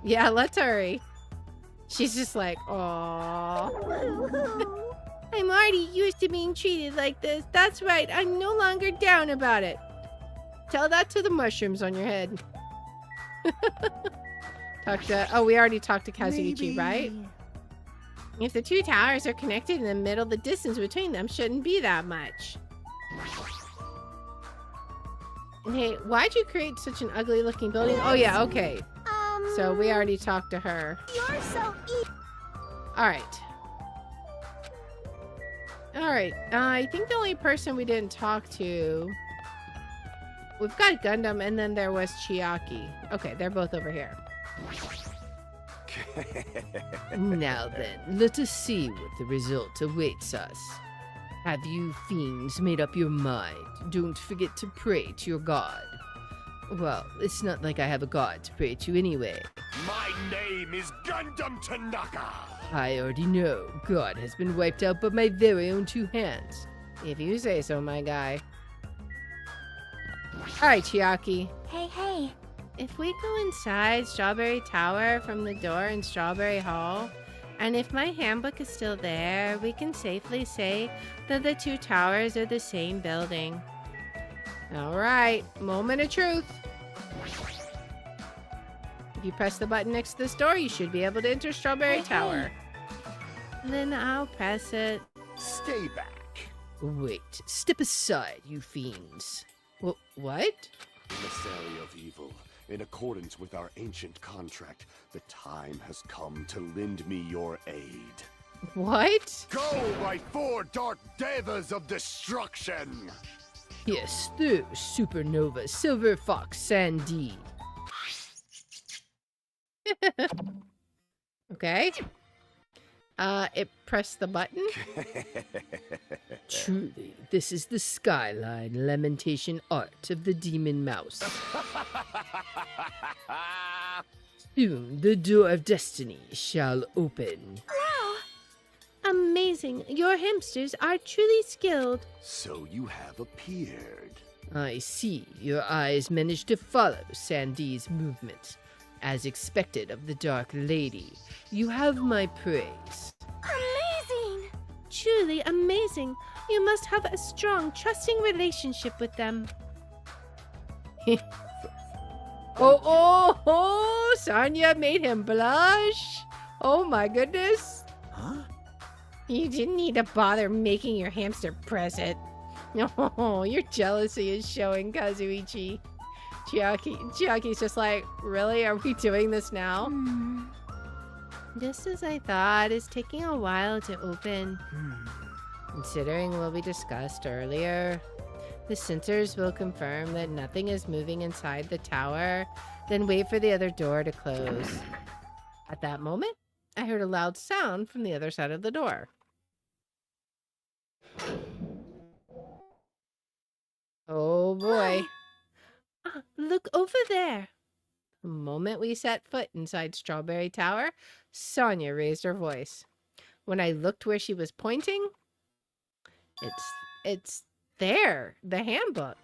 Yeah, let's hurry. She's just like, aww. I'm already used to being treated like this. That's right. I'm no longer down about it. Tell that to the mushrooms on your head. We already talked to Kazuichi, right? If the two towers are connected in the middle, the distance between them shouldn't be that much. And hey, why'd you create such an ugly looking building? Oh yeah, okay. So we already talked to her. You're so Alright. Alright, I think the only person we didn't talk to... We've got Gundam, and then there was Chiaki. Okay, they're both over here. Now then, let us see what the result awaits us. Have you fiends made up your mind? Don't forget to pray to your god. Well, it's not like I have a god to pray to anyway. My name is Gundam Tanaka. I already know. God has been wiped out by my very own two hands. If you say so, my guy. Alright, Chiaki. Hey. If we go inside Strawberry Tower from the door in Strawberry Hall, and if my handbook is still there, we can safely say that the two towers are the same building. Alright, moment of truth. If you press the button next to this door, you should be able to enter Strawberry Tower. Then I'll press it. Stay back. Wait, step aside, you fiends. What? Emissary of evil, in accordance with our ancient contract, the time has come to lend me your aid. What? Go, my four dark devas of destruction! Yes, through Supernova, Silver Fox, Sandy. Okay. It pressed the button. Truly, this is the skyline lamentation art of the demon mouse. Soon the door of destiny shall open. Wow! Amazing. Your hamsters are truly skilled. So you have appeared. I see your eyes managed to follow Sandy's movements. As expected of the Dark Lady, you have my praise. Amazing! Truly amazing. You must have a strong, trusting relationship with them. Oh, Sonya made him blush. Oh my goodness. Huh? You didn't need to bother making your hamster press it. Oh, your jealousy is showing, Kazuichi. Chiaki's just like, really? Are we doing this now? Just as I thought, it's taking a while to open. Considering what we discussed earlier, the sensors will confirm that nothing is moving inside the tower, then wait for the other door to close. At that moment, I heard a loud sound from the other side of the door. Oh boy. Look over there. The moment we set foot inside Strawberry Tower, Sonya raised her voice. When I looked where she was pointing, it's there, the handbook.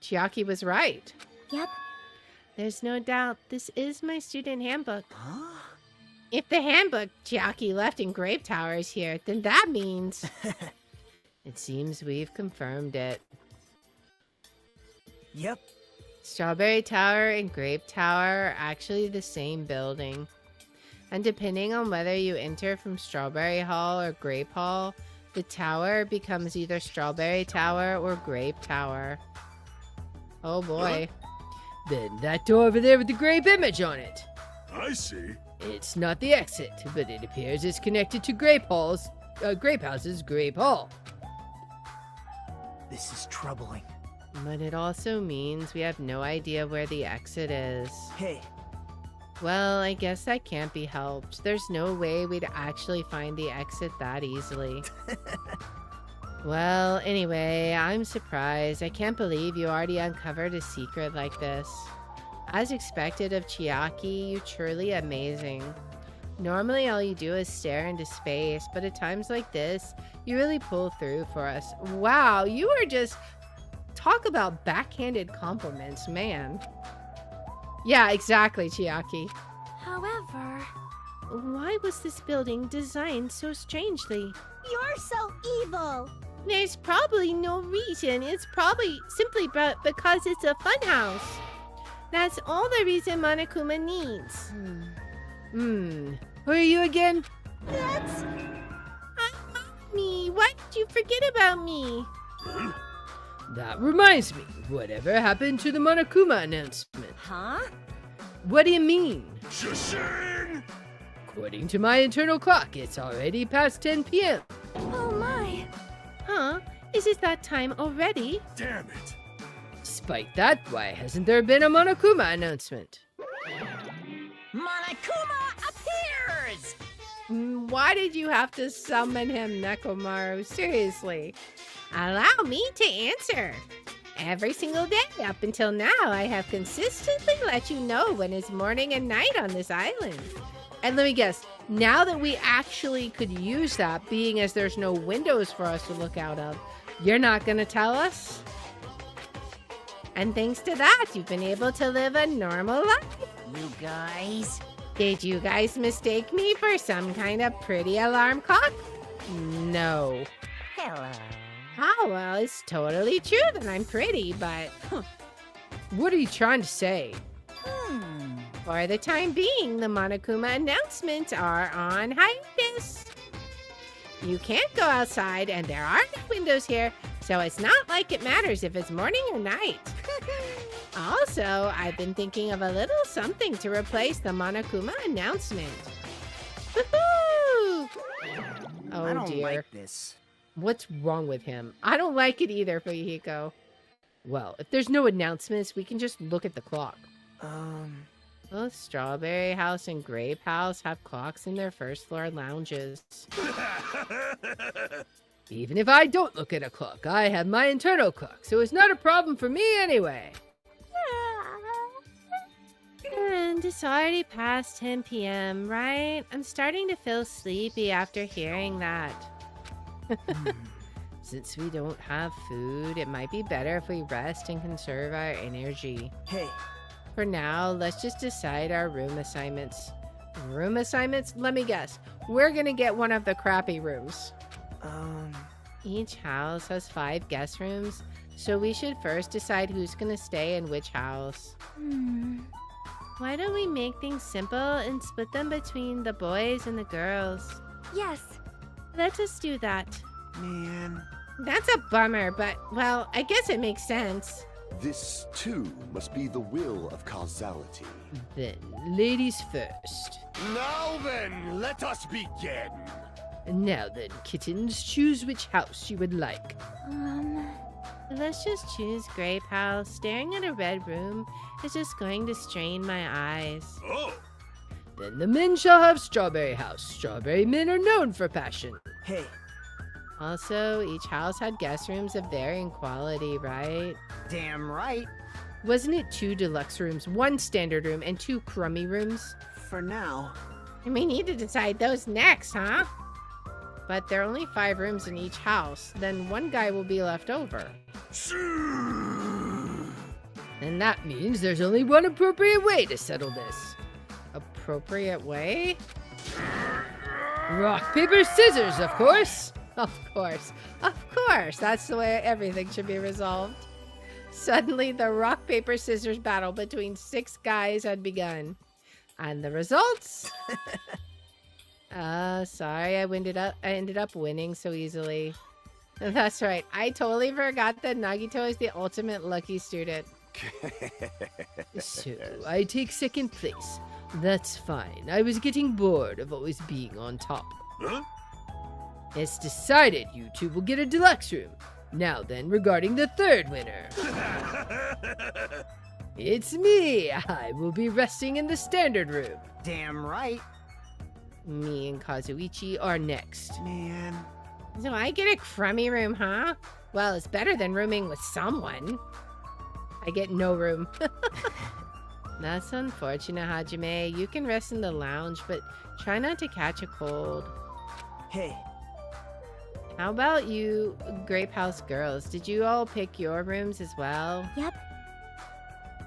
Chiaki was right. Yep. There's no doubt this is my student handbook. Huh? If the handbook Chiaki left in Grape Tower is here, then that means... It seems we've confirmed it. Yep. Strawberry Tower and Grape Tower are actually the same building. And depending on whether you enter from Strawberry Hall or Grape Hall, the tower becomes either Strawberry Tower or Grape Tower. Oh boy. Then that door over there with the grape image on it. I see. It's not the exit, but it appears it's connected to Grape House's Grape Hall. This is troubling. But it also means we have no idea where the exit is. Hey, Well, I guess that can't be helped. There's no way we'd actually find the exit that easily. Well, anyway, I'm surprised. I can't believe you already uncovered a secret like this. As expected of Chiaki, you're truly amazing. Normally all you do is stare into space, but at times like this, you really pull through for us. Wow, you are just... Talk about backhanded compliments, man. Yeah, exactly, Chiaki. However... why was this building designed so strangely? You're so evil. There's probably no reason. It's probably simply because it's a funhouse. That's all the reason Monokuma needs. Who are you again? That's... Me, why did you forget about me? That reminds me, whatever happened to the Monokuma announcement? Huh? What do you mean? Shishing! According to my internal clock, it's already past 10 p.m. Oh my. Huh? Is it that time already? Damn it! Despite that, why hasn't there been a Monokuma announcement? Monokuma appears! Why did you have to summon him, Nekomaru? Seriously. Allow me to answer. Every single day up until now, I have consistently let you know when it's morning and night on this island. And let me guess, now that we actually could use that, being as there's no windows for us to look out of, you're not going to tell us? And thanks to that, you've been able to live a normal life. You guys? Did you guys mistake me for some kind of pretty alarm clock? No. Hello. Oh, well, it's totally true that I'm pretty, but What are you trying to say? for the time being, the Monokuma announcements are on hiatus. You can't go outside, and there are no windows here, so it's not like it matters if it's morning or night. Also, I've been thinking of a little something to replace the Monokuma announcement. Woohoo! Oh, I don't dear. like this. What's wrong with him? I don't like it either, Fuyuhiko. Well, if there's no announcements, we can just look at the clock. Both Strawberry House and Grape House have clocks in their first floor lounges. Even if I don't look at a clock, I have my internal clock, so it's not a problem for me anyway. And it's already past 10 p.m., right? I'm starting to feel sleepy after hearing that. Since we don't have food, it might be better if we rest and conserve our energy. Hey, For now, let's just decide our room assignments. Room assignments? Let me guess. We're gonna get one of the crappy rooms. Each house has 5 guest rooms, so we should first decide who's gonna stay in which house. Why don't we make things simple and split them between the boys and the girls? Yes. Let us do that. man. That's a bummer, but, well, I guess it makes sense. This, too, must be the will of causality. Then, ladies first. Now then, let us begin! Now then, kittens, choose which house you would like. Let's just choose Grape House. Staring at a red room is just going to strain my eyes. Oh! Then the men shall have Strawberry House. Strawberry men are known for passion. Hey, Also, each house had guest rooms of varying quality, right? damn right. Wasn't it 2 deluxe rooms, 1 standard room, and 2 crummy rooms? For now. And we need to decide those next, huh? But there are only 5 rooms in each house. Then one guy will be left over. And that means there's only one appropriate way to settle this. Appropriate way? Rock, paper, scissors, of course. Of course. Of course. That's the way everything should be resolved. Suddenly, the rock, paper, scissors battle between 6 guys had begun. And the results? Sorry, I ended up winning so easily. That's right. I totally forgot that Nagito is the ultimate lucky student. So, I take second place. That's fine. I was getting bored of always being on top. Huh? It's decided you 2 will get a deluxe room. Now then, regarding the 3rd winner. It's me. I will be resting in the standard room. Damn right. Me and Kazuichi are next. Man. So I get a crummy room, huh? Well, it's better than rooming with someone. I get no room. That's unfortunate, Hajime. You can rest in the lounge, but try not to catch a cold. Hey, How about you, Grape House girls? Did you all pick your rooms as well? Yep.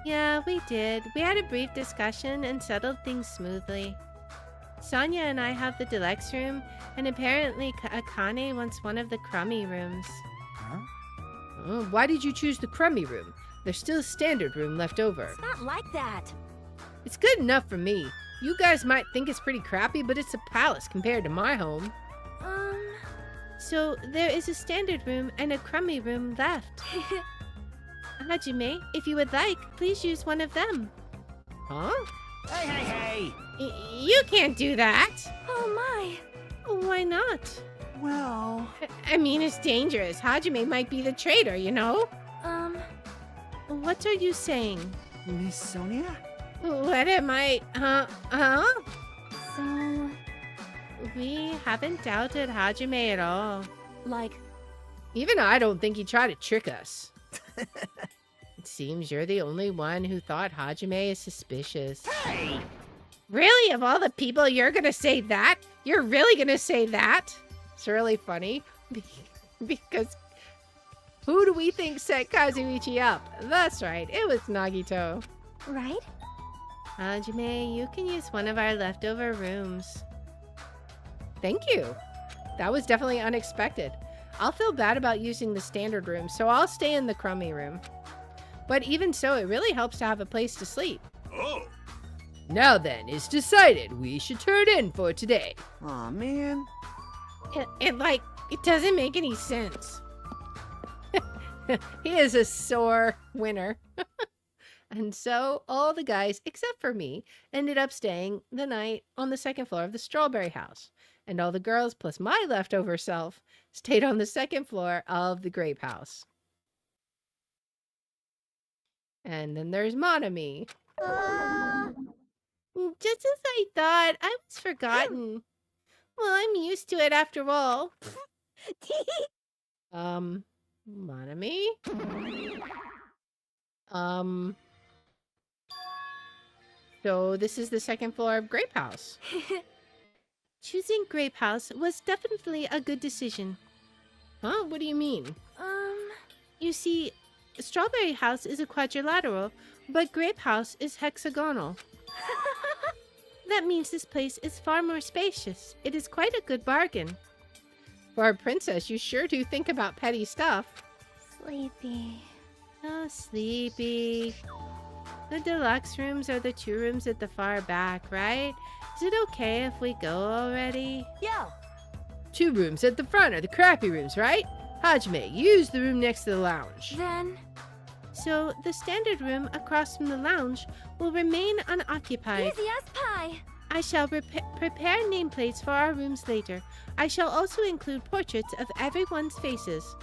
Yeah, we did. We had a brief discussion and settled things smoothly. Sonia and I have the deluxe room, and apparently Akane wants one of the crummy rooms. Huh? Oh, why did you choose the crummy room? There's still a standard room left over. It's not like that. It's good enough for me. You guys might think it's pretty crappy, but it's a palace compared to my home. So there is a standard room and a crummy room left. Hajime, if you would like, please use one of them. Huh? Hey, hey, hey! You can't do that. Oh my. Why not? Well... I mean, it's dangerous. Hajime might be the traitor, you know? What are you saying? Miss Sonia? What am I... Huh? So, We haven't doubted Hajime at all. like, Even I don't think he tried to trick us. It seems you're the only one who thought Hajime is suspicious. Hey! Really? Of all the people, you're gonna say that? You're really gonna say that? It's really funny because who do we think set Kazuichi up? That's right, it was Nagito. right? Hajime, you can use one of our leftover rooms. Thank you. That was definitely unexpected. I'll feel bad about using the standard room, so I'll stay in the crummy room. But even so, it really helps to have a place to sleep. Oh! Now then, it's decided we should turn in for today. Aw, man. It doesn't make any sense. He is a sore winner. And so all the guys, except for me, ended up staying the night on the second floor of the strawberry house. And all the girls, plus my leftover self, stayed on the second floor of the grape house. And then there's Monami. Just as I thought, I was forgotten. Well, I'm used to it after all. Monami? So this is the second floor of Grape House. Choosing Grape House was definitely a good decision. Huh? What do you mean? You see, Strawberry House is a quadrilateral, but Grape House is hexagonal. That means this place is far more spacious. It is quite a good bargain. For a princess, you sure do think about petty stuff. Sleepy. Oh, sleepy. The deluxe rooms are the 2 rooms at the far back, right? Is it okay if we go already? Yo! 2 rooms at the front are the crappy rooms, right? Hajime, use the room next to the lounge. Then, So, the standard room across from the lounge will remain unoccupied. easy as pie. I shall prepare nameplates for our rooms later. I shall also include portraits of everyone's faces.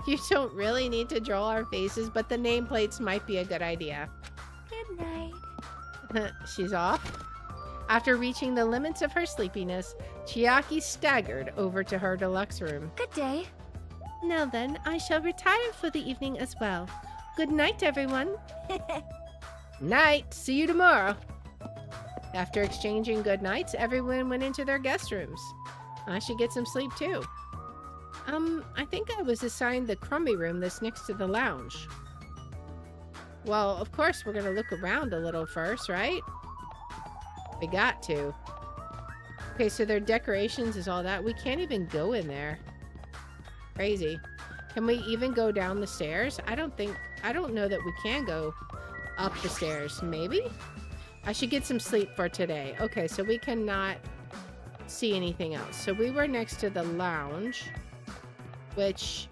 You don't really need to draw our faces, but the nameplates might be a good idea. Good night. She's off. After reaching the limits of her sleepiness, Chiaki staggered over to her deluxe room. Good day. Now then, I shall retire for the evening as well. Good night, everyone. Night. See you tomorrow. After exchanging good nights, everyone went into their guest rooms. I should get some sleep too. I think I was assigned the crummy room that's next to the lounge. Well, of course, we're gonna look around a little first, right? We got to. Okay, so their decorations is all that. We can't even go in there. Crazy. Can we even go down the stairs? I don't know that we can go up the stairs. Maybe? I should get some sleep for today. Okay, so we cannot see anything else. So we were next to the lounge, which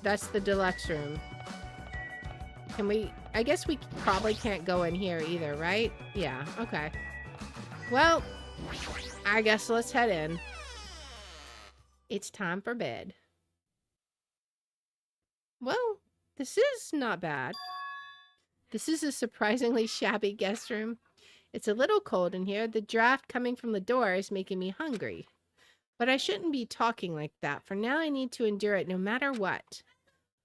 that's the deluxe room. Can we, I guess we probably can't go in here either, right? Yeah, okay. Well, I guess let's head in. It's time for bed. Well, this is not bad. This is a surprisingly shabby guest room. It's a little cold in here. The draft coming from the door is making me hungry. But I shouldn't be talking like that. For now, I need to endure it no matter what.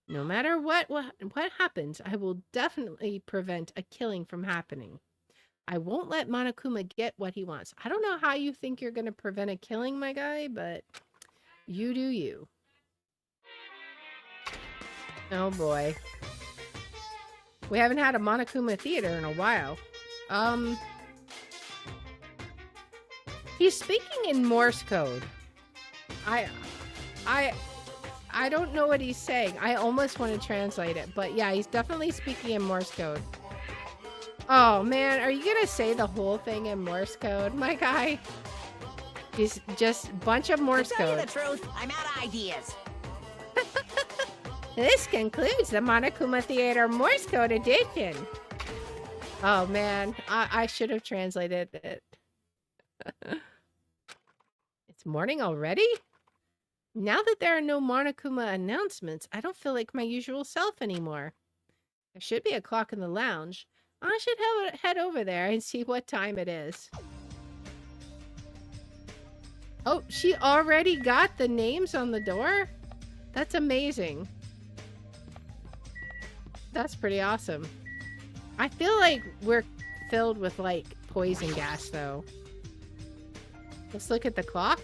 No matter what happens, I will definitely prevent a killing from happening. I won't let Monokuma get what he wants. I don't know how you think you're going to prevent a killing, my guy, but you do you. Oh boy. We haven't had a Monokuma theater in a while. He's speaking in Morse code. I don't know what he's saying. I almost want to translate it, but yeah, he's definitely speaking in Morse code. Oh man, are you gonna say the whole thing in Morse code, my guy? He's just a bunch of Morse To tell you code. the truth, I'm out of ideas. This concludes the Monokuma Theater Morse code edition. Oh man, I should have translated it. It's morning already? Now that there are no Monokuma announcements, I don't feel like my usual self anymore. There should be a clock in the lounge. I should head over there and see what time it is. Oh, she already got the names on the door? That's amazing. That's pretty awesome. I feel like we're filled with, like, poison gas, though. Let's look at the clock.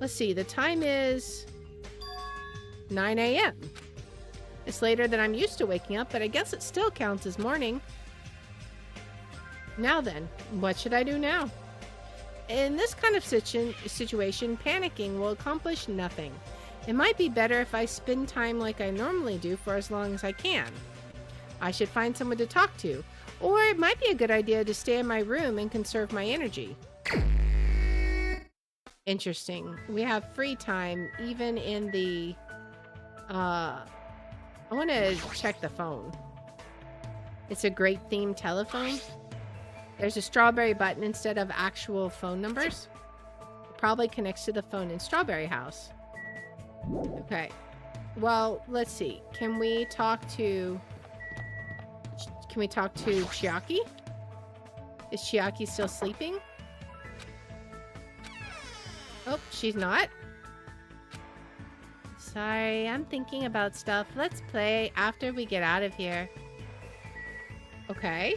Let's see, the time is 9 a.m. It's later than I'm used to waking up, but I guess it still counts as morning. Now then, what should I do now? In this kind of situation, panicking will accomplish nothing. It might be better if I spend time like I normally do for as long as I can. I should find someone to talk to, or it might be a good idea to stay in my room and conserve my energy. Interesting. We have free time even in the... I want to check the phone. It's a great themed telephone. There's a strawberry button instead of actual phone numbers. It probably connects to the phone in Strawberry House. Okay. Well, let's see. Can we talk to Chiaki? Is Chiaki still sleeping? Oh, she's not. Sorry, I'm thinking about stuff. Let's play after we get out of here. Okay.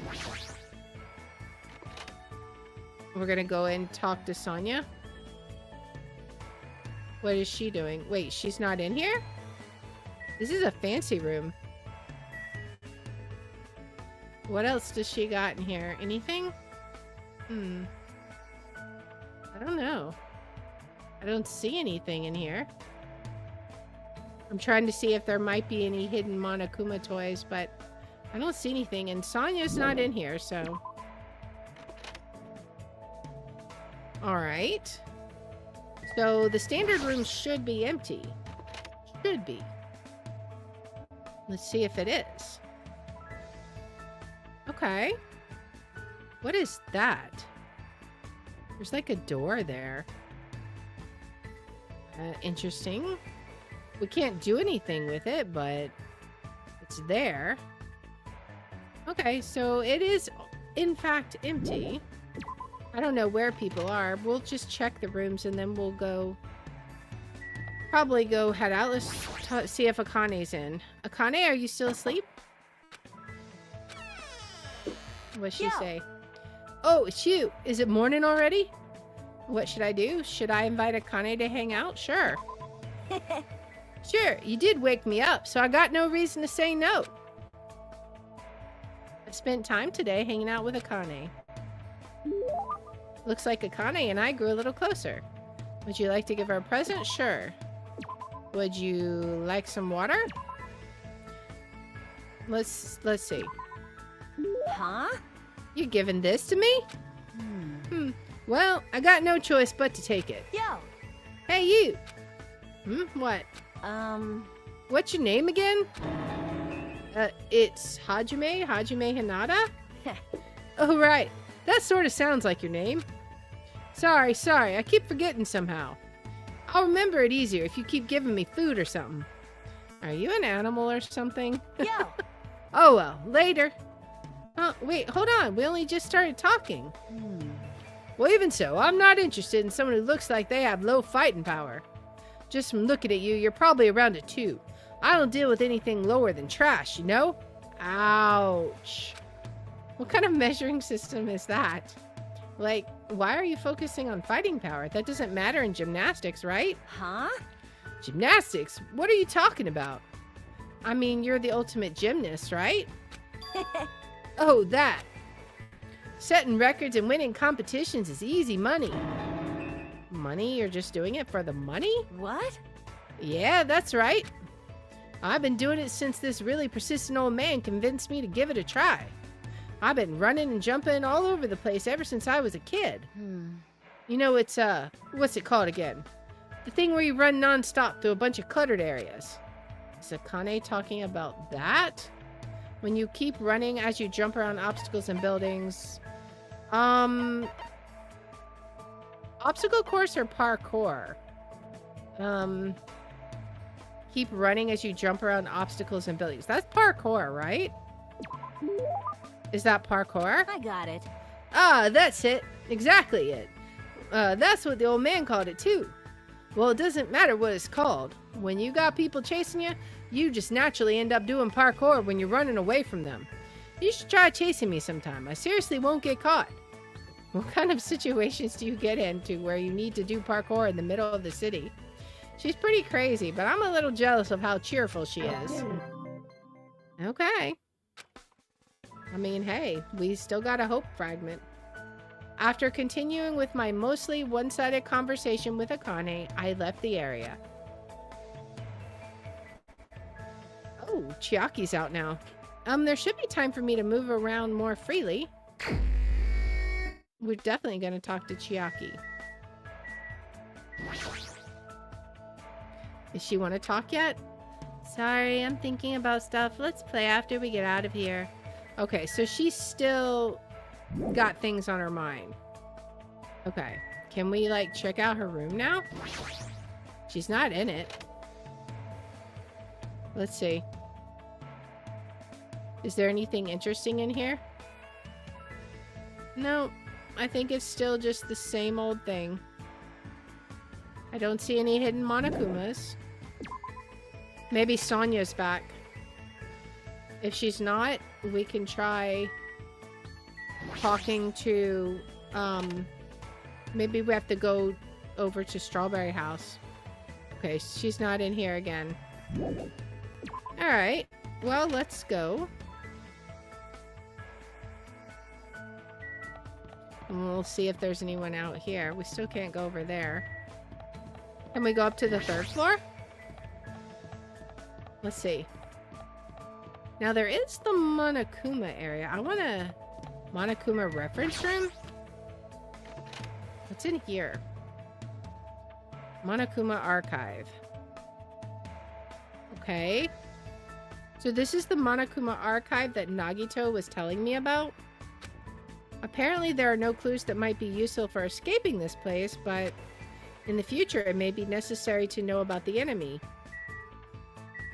We're gonna go and talk to Sonia. What is she doing? Wait, she's not in here? This is a fancy room. What else does she got in here? Anything? I don't know. I don't see anything in here. I'm trying to see if there might be any hidden Monokuma toys, but I don't see anything. And Sonia's not in here, so... Alright. So the standard room should be empty. Should be. Let's see if it is. Okay. What is that? There's like a door there. Interesting. We can't do anything with it, but it's there. Okay, so it is in fact empty. I don't know where people are. We'll just check the rooms and then we'll go... Probably go head out. Let's see if Akane's in. Akane, are you still asleep? What'd she say? Oh, it's you. Is it morning already? What should I do? Should I invite Akane to hang out? Sure. Sure, you did wake me up, so I got no reason to say no. I spent time today hanging out with Akane. Looks like Akane and I grew a little closer. Would you like to give her a present? Sure. Would you like some water? Let's see. Huh? You giving this to me? Well, I got no choice but to take it. Yo. Hey, you. What? What's your name again? It's Hajime Hinata? Oh, right. That sort of sounds like your name. Sorry. I keep forgetting somehow. I'll remember it easier if you keep giving me food or something. Are you an animal or something? Yo. Oh, well, later. Wait, hold on. We only just started talking. Well, even so, I'm not interested in someone who looks like they have low fighting power. Just from looking at you, you're probably around a 2. I don't deal with anything lower than trash, you know? Ouch. What kind of measuring system is that? Like, why are you focusing on fighting power? That doesn't matter in gymnastics, right? Huh? Gymnastics? What are you talking about? I mean, you're the ultimate gymnast, right? Oh, that. Setting records and winning competitions is easy money. Money? You're just doing it for the money? What? Yeah, that's right. I've been doing it since this really persistent old man convinced me to give it a try. I've been running and jumping all over the place ever since I was a kid. You know, it's, what's it called again? The thing where you run non-stop through a bunch of cluttered areas. Is Akane talking about that? When you keep running as you jump around obstacles and buildings. Obstacle course or parkour? Keep running as you jump around obstacles and buildings. That's parkour, right? Is that parkour? I got it. Ah, that's it. Exactly it. That's what the old man called it too. Well, it doesn't matter what it's called. When you got people chasing you, you just naturally end up doing parkour when you're running away from them. You should try chasing me sometime. I seriously won't get caught. What kind of situations do you get into where you need to do parkour in the middle of the city? She's pretty crazy, but I'm a little jealous of how cheerful she is. Okay. I mean, hey, we still got a hope fragment. After continuing with my mostly one-sided conversation with Akane, I left the area. Oh, Chiaki's out now. There should be time for me to move around more freely. We're definitely going to talk to Chiaki. Does she want to talk yet? Sorry, I'm thinking about stuff. Let's play after we get out of here. Okay, so she's still got things on her mind. Okay, can we, like, check out her room now? She's not in it. Let's see. Is there anything interesting in here? No, I think it's still just the same old thing. I don't see any hidden Monokumas. Maybe Sonya's back. If she's not, we can try talking to, maybe we have to go over to Strawberry House. Okay, she's not in here again. Alright, well, let's go. And we'll see if there's anyone out here. We still can't go over there. Can we go up to the 3rd floor? Let's see. Now there is the Monokuma area. I want a Monokuma reference room. What's in here? Monokuma archive. Okay. So this is the Monokuma archive that Nagito was telling me about. Apparently there are no clues that might be useful for escaping this place, but in the future it may be necessary to know about the enemy.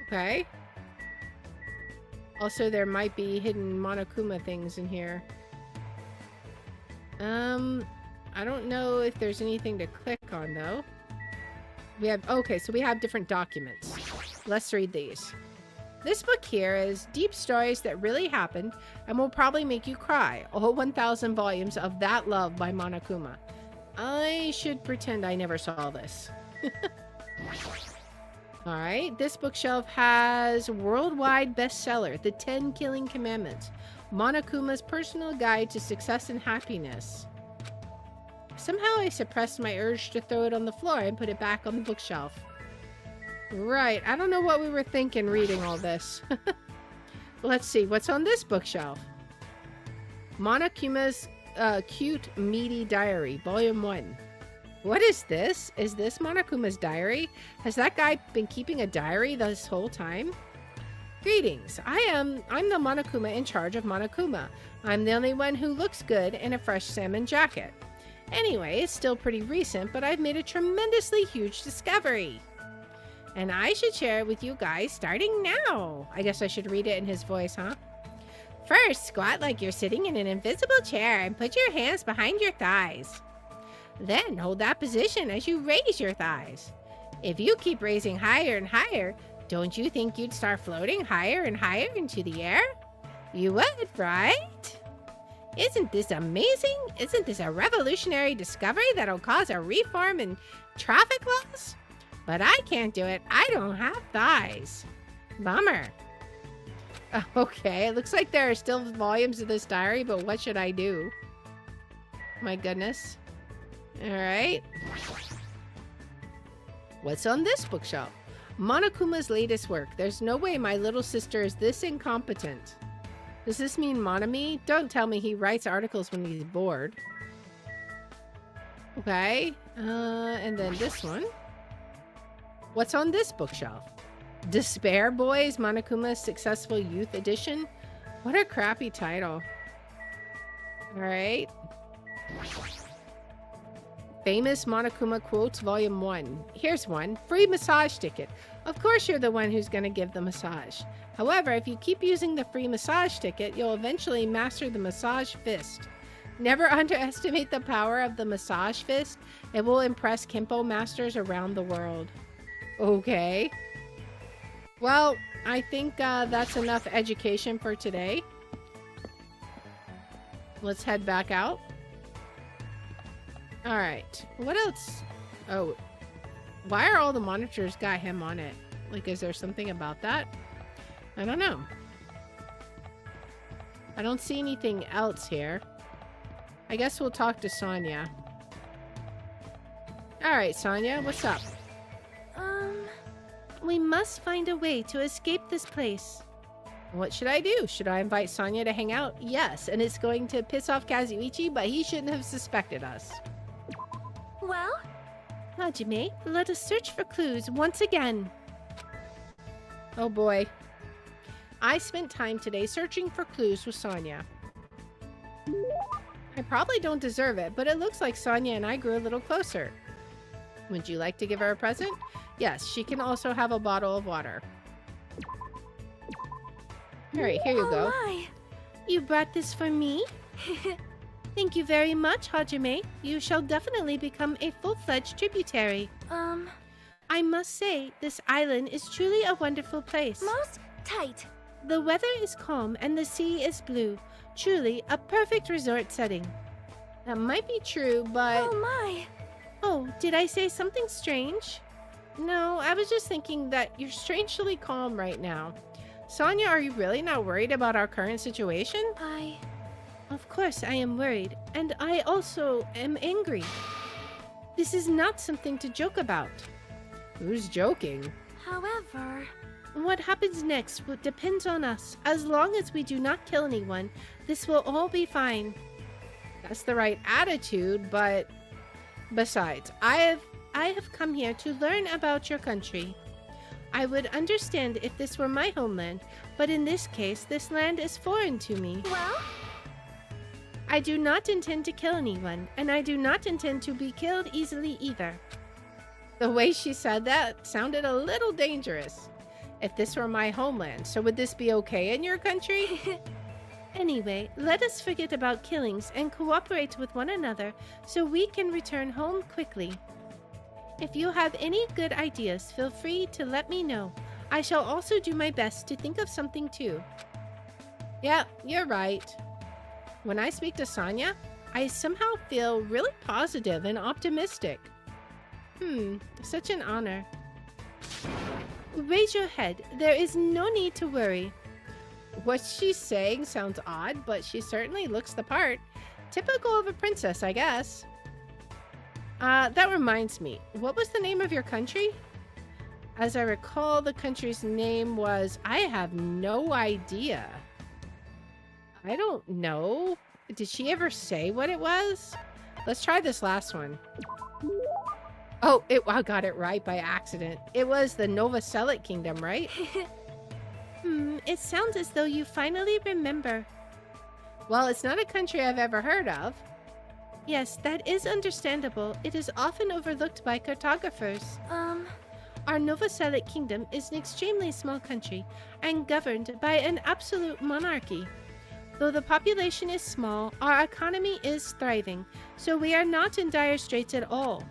Okay. Also, there might be hidden Monokuma things in here. I don't know if there's anything to click on, though. We have... Okay, so we have different documents. Let's read these. This book here is deep stories that really happened and will probably make you cry. All 1,000 volumes of That Love by Monokuma. I should pretend I never saw this. Alright, this bookshelf has worldwide bestseller, The 10 Killing Commandments, Monokuma's personal guide to success and happiness. Somehow I suppressed my urge to throw it on the floor and put it back on the bookshelf. Right, I don't know what we were thinking reading all this. Let's see, what's on this bookshelf? Monokuma's Cute Meaty Diary, Volume 1. What is this? Is this Monokuma's diary? Has that guy been keeping a diary this whole time? Greetings. I'm the Monokuma in charge of Monokuma. I'm the only one who looks good in a fresh salmon jacket. Anyway, it's still pretty recent, but I've made a tremendously huge discovery. And I should share it with you guys starting now. I guess I should read it in his voice, huh? First, squat like you're sitting in an invisible chair and put your hands behind your thighs. Then hold that position as you raise your thighs. If you keep raising higher and higher, don't you think you'd start floating higher and higher into the air? You would, right? Isn't this amazing? Isn't this a revolutionary discovery that'll cause a reform in traffic laws? But I can't do it. I don't have thighs. Bummer. Okay, it looks like there are still volumes of this diary, but what should I do? My goodness. All right. What's on this bookshelf? Monokuma's latest work. There's no way my little sister is this incompetent. Does this mean Monami? Don't tell me he writes articles when he's bored. Okay. And then this one. What's on this bookshelf? Despair Boys, Monokuma's Successful Youth Edition. What a crappy title. All right. Famous Monokuma Quotes, Volume 1. Here's one. Free massage ticket. Of course you're the one who's going to give the massage. However, if you keep using the free massage ticket, you'll eventually master the massage fist. Never underestimate the power of the massage fist. It will impress Kempo masters around the world. Okay. Well, I think that's enough education for today. Let's head back out. All right. What else? Oh, why are all the monitors got him on it? Like, is there something about that? I don't know. I don't see anything else here. I guess we'll talk to Sonia. All right, Sonia, what's up? We must find a way to escape this place. What should I do? Should I invite Sonia to hang out? Yes, and it's going to piss off Kazuichi, but he shouldn't have suspected us. Well? Hajime, let us search for clues once again. Oh boy. I spent time today searching for clues with Sonia. I probably don't deserve it, but it looks like Sonia and I grew a little closer. Would you like to give her a present? Yes, she can also have a bottle of water. All right, here you go. My. You brought this for me? Thank you very much, Hajime. You shall definitely become a full-fledged tributary. I must say, this island is truly a wonderful place. Most tight. The weather is calm and the sea is blue. Truly a perfect resort setting. That might be true, but... Oh my! Oh, did I say something strange? No, I was just thinking that you're strangely calm right now. Sonia, are you really not worried about our current situation? Of course I am worried, and I also am angry. This is not something to joke about. Who's joking? However, what happens next depends on us. As long as we do not kill anyone, this will all be fine. That's the right attitude, but... Besides, I have come here to learn about your country. I would understand if this were my homeland, but in this case, this land is foreign to me. Well? I do not intend to kill anyone, and I do not intend to be killed easily either. The way she said that sounded a little dangerous. If this were my homeland, so would this be okay in your country? Anyway, let us forget about killings and cooperate with one another so we can return home quickly. If you have any good ideas, feel free to let me know. I shall also do my best to think of something too. Yeah, you're right. When I speak to Sonia, I somehow feel really positive and optimistic. Such an honor. Raise your head. There is no need to worry. What she's saying sounds odd, but she certainly looks the part. Typical of a princess, I guess. That reminds me. What was the name of your country? As I recall, the country's name was... I have no idea. I don't know. Did she ever say what it was? Let's try this last one. Oh, I got it right by accident. It was the Nova Selic Kingdom, right? It sounds as though you finally remember. Well, it's not a country I've ever heard of. Yes, that is understandable. It is often overlooked by cartographers. Our Nova Selic Kingdom is an extremely small country and governed by an absolute monarchy. Though the population is small, our economy is thriving, so we are not in dire straits at all.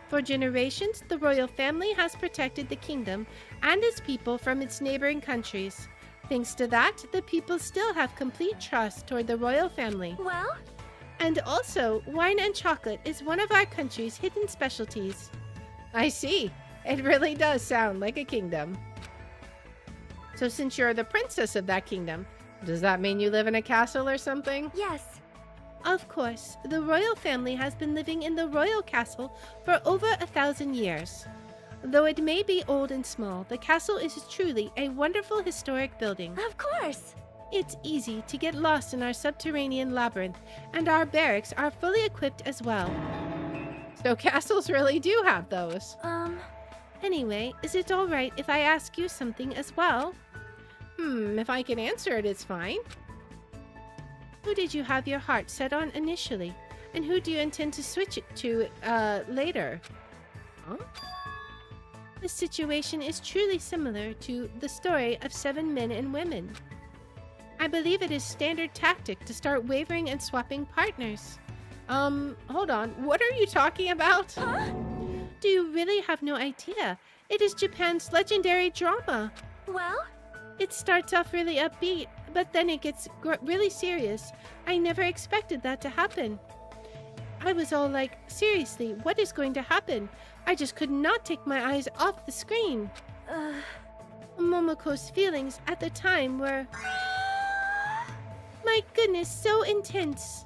For generations, the royal family has protected the kingdom and its people from its neighboring countries. Thanks to that, the people still have complete trust toward the royal family. Well? And also, wine and chocolate is one of our country's hidden specialties. I see. It really does sound like a kingdom. So since you're the princess of that kingdom, does that mean you live in a castle or something? Yes. Of course, the royal family has been living in the royal castle for over 1,000 years. Though it may be old and small, the castle is truly a wonderful historic building. Of course. It's easy to get lost in our subterranean labyrinth, and our barracks are fully equipped as well. So castles really do have those. Anyway, is it all right if I ask you something as well? If I can answer it, it's fine. Who did you have your heart set on initially? And who do you intend to switch it to later? Huh? The situation is truly similar to the story of 7 men and women. I believe it is standard tactic to start wavering and swapping partners. Hold on. What are you talking about? Huh? Do you really have no idea? It is Japan's legendary drama. Well? It starts off really upbeat, but then it gets really serious. I never expected that to happen. I was all like, seriously, what is going to happen? I just could not take my eyes off the screen. Momoko's feelings at the time were... My goodness, so intense.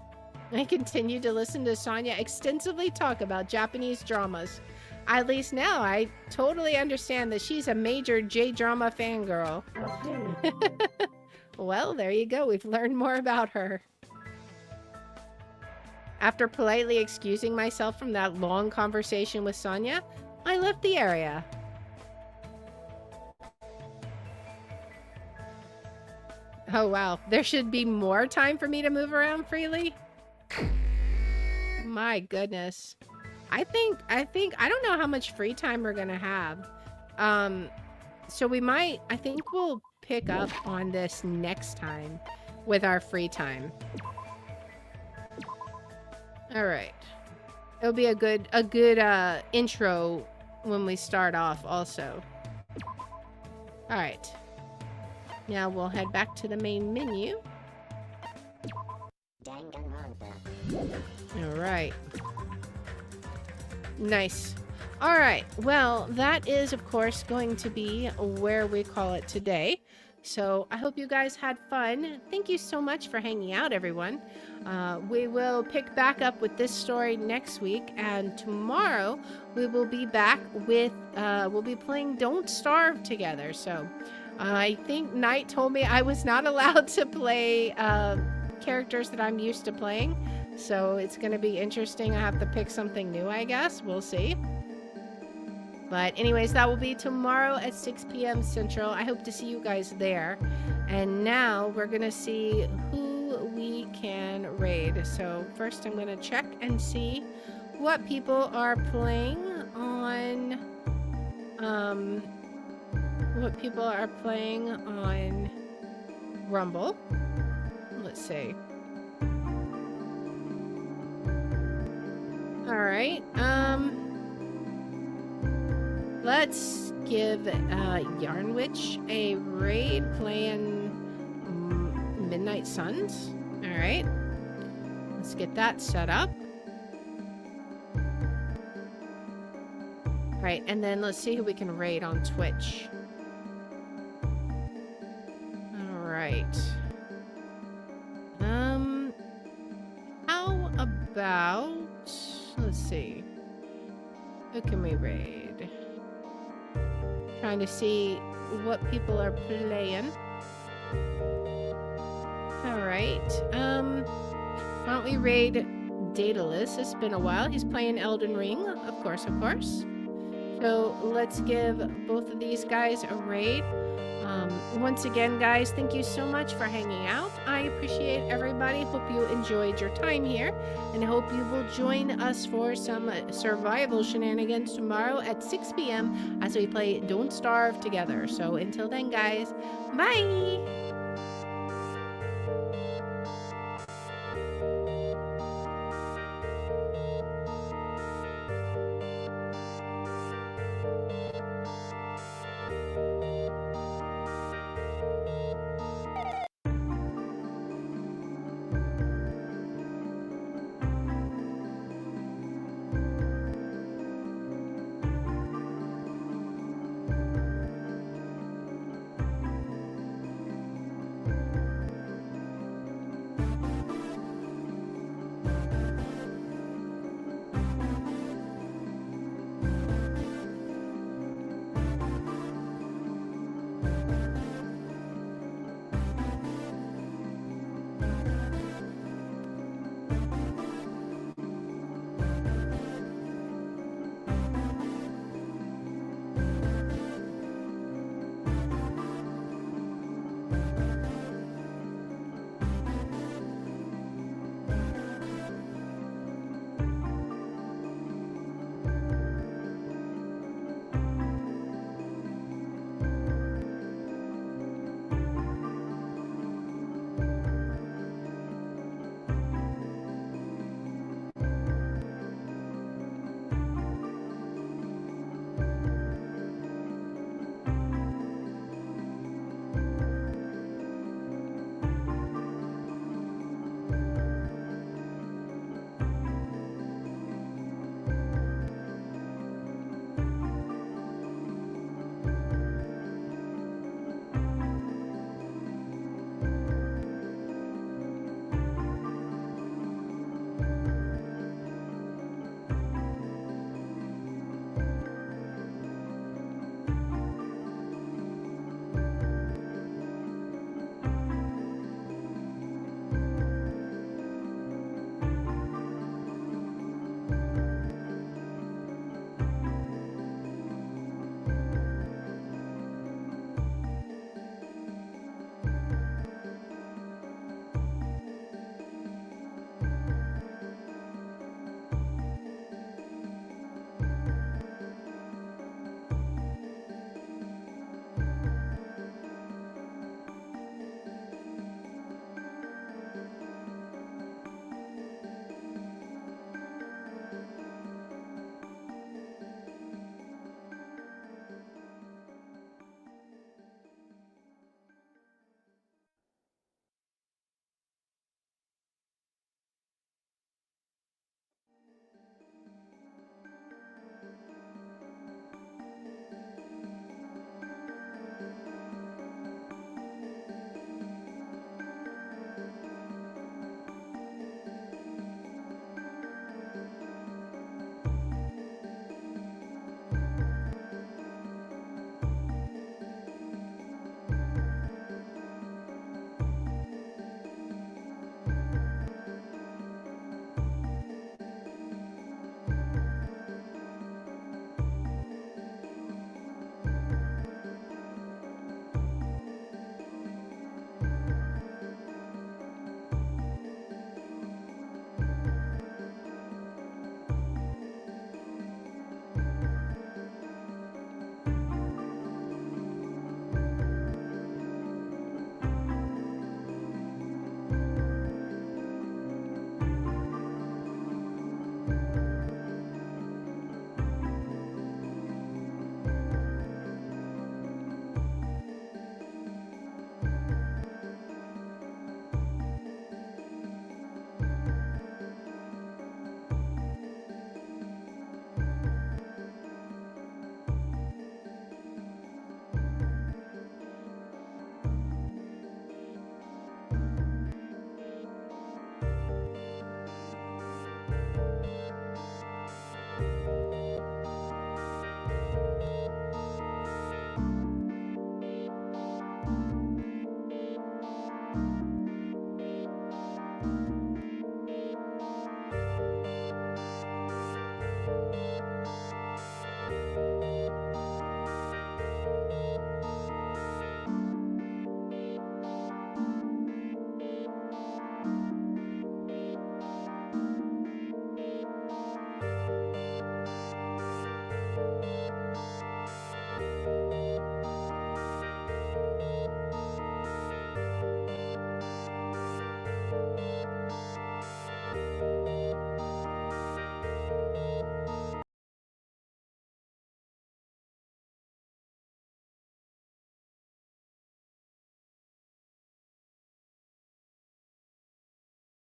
I continued to listen to Sonia extensively talk about Japanese dramas. At least now I totally understand that she's a major J-drama fangirl. Well, there you go. We've learned more about her. After politely excusing myself from that long conversation with Sonia, I left the area. Oh wow, there should be more time for me to move around freely? My goodness. I think I don't know how much free time we're gonna have. So I think we'll pick up on this next time with our free time. All right. It'll be a good intro when we start off also. All right. Now we'll head back to the main menu. Danganronpa. All right. Nice. All right. Well, that is, of course, going to be where we call it today. So I hope you guys had fun. Thank you so much for hanging out, everyone. We will pick back up with this story next week. And tomorrow we will be back with, we'll be playing Don't Starve together. So I think Knight told me I was not allowed to play characters that I'm used to playing. So it's going to be interesting. I have to pick something new, I guess. We'll see. But anyways, that will be tomorrow at 6 p.m. Central. I hope to see you guys there. And now we're going to see who we can raid. So first I'm going to check and see what people are playing on... what people are playing on Rumble. Let's see. Alright, let's give Yarnwitch a raid playing Midnight Suns. Alright, let's get that set up. Alright, and then let's see who we can raid on Twitch. Alright. How about... Let's see. Who can we raid? Trying to see what people are playing. Alright. Why don't we raid Daedalus? It's been a while. He's playing Elden Ring. Of course, of course. So let's give both of these guys a raid. Once again, guys, thank you so much for hanging out. I appreciate everybody. Hope you enjoyed your time here, and I hope you will join us for some survival shenanigans tomorrow at 6 p.m. as we play Don't Starve together. So until then, guys, bye!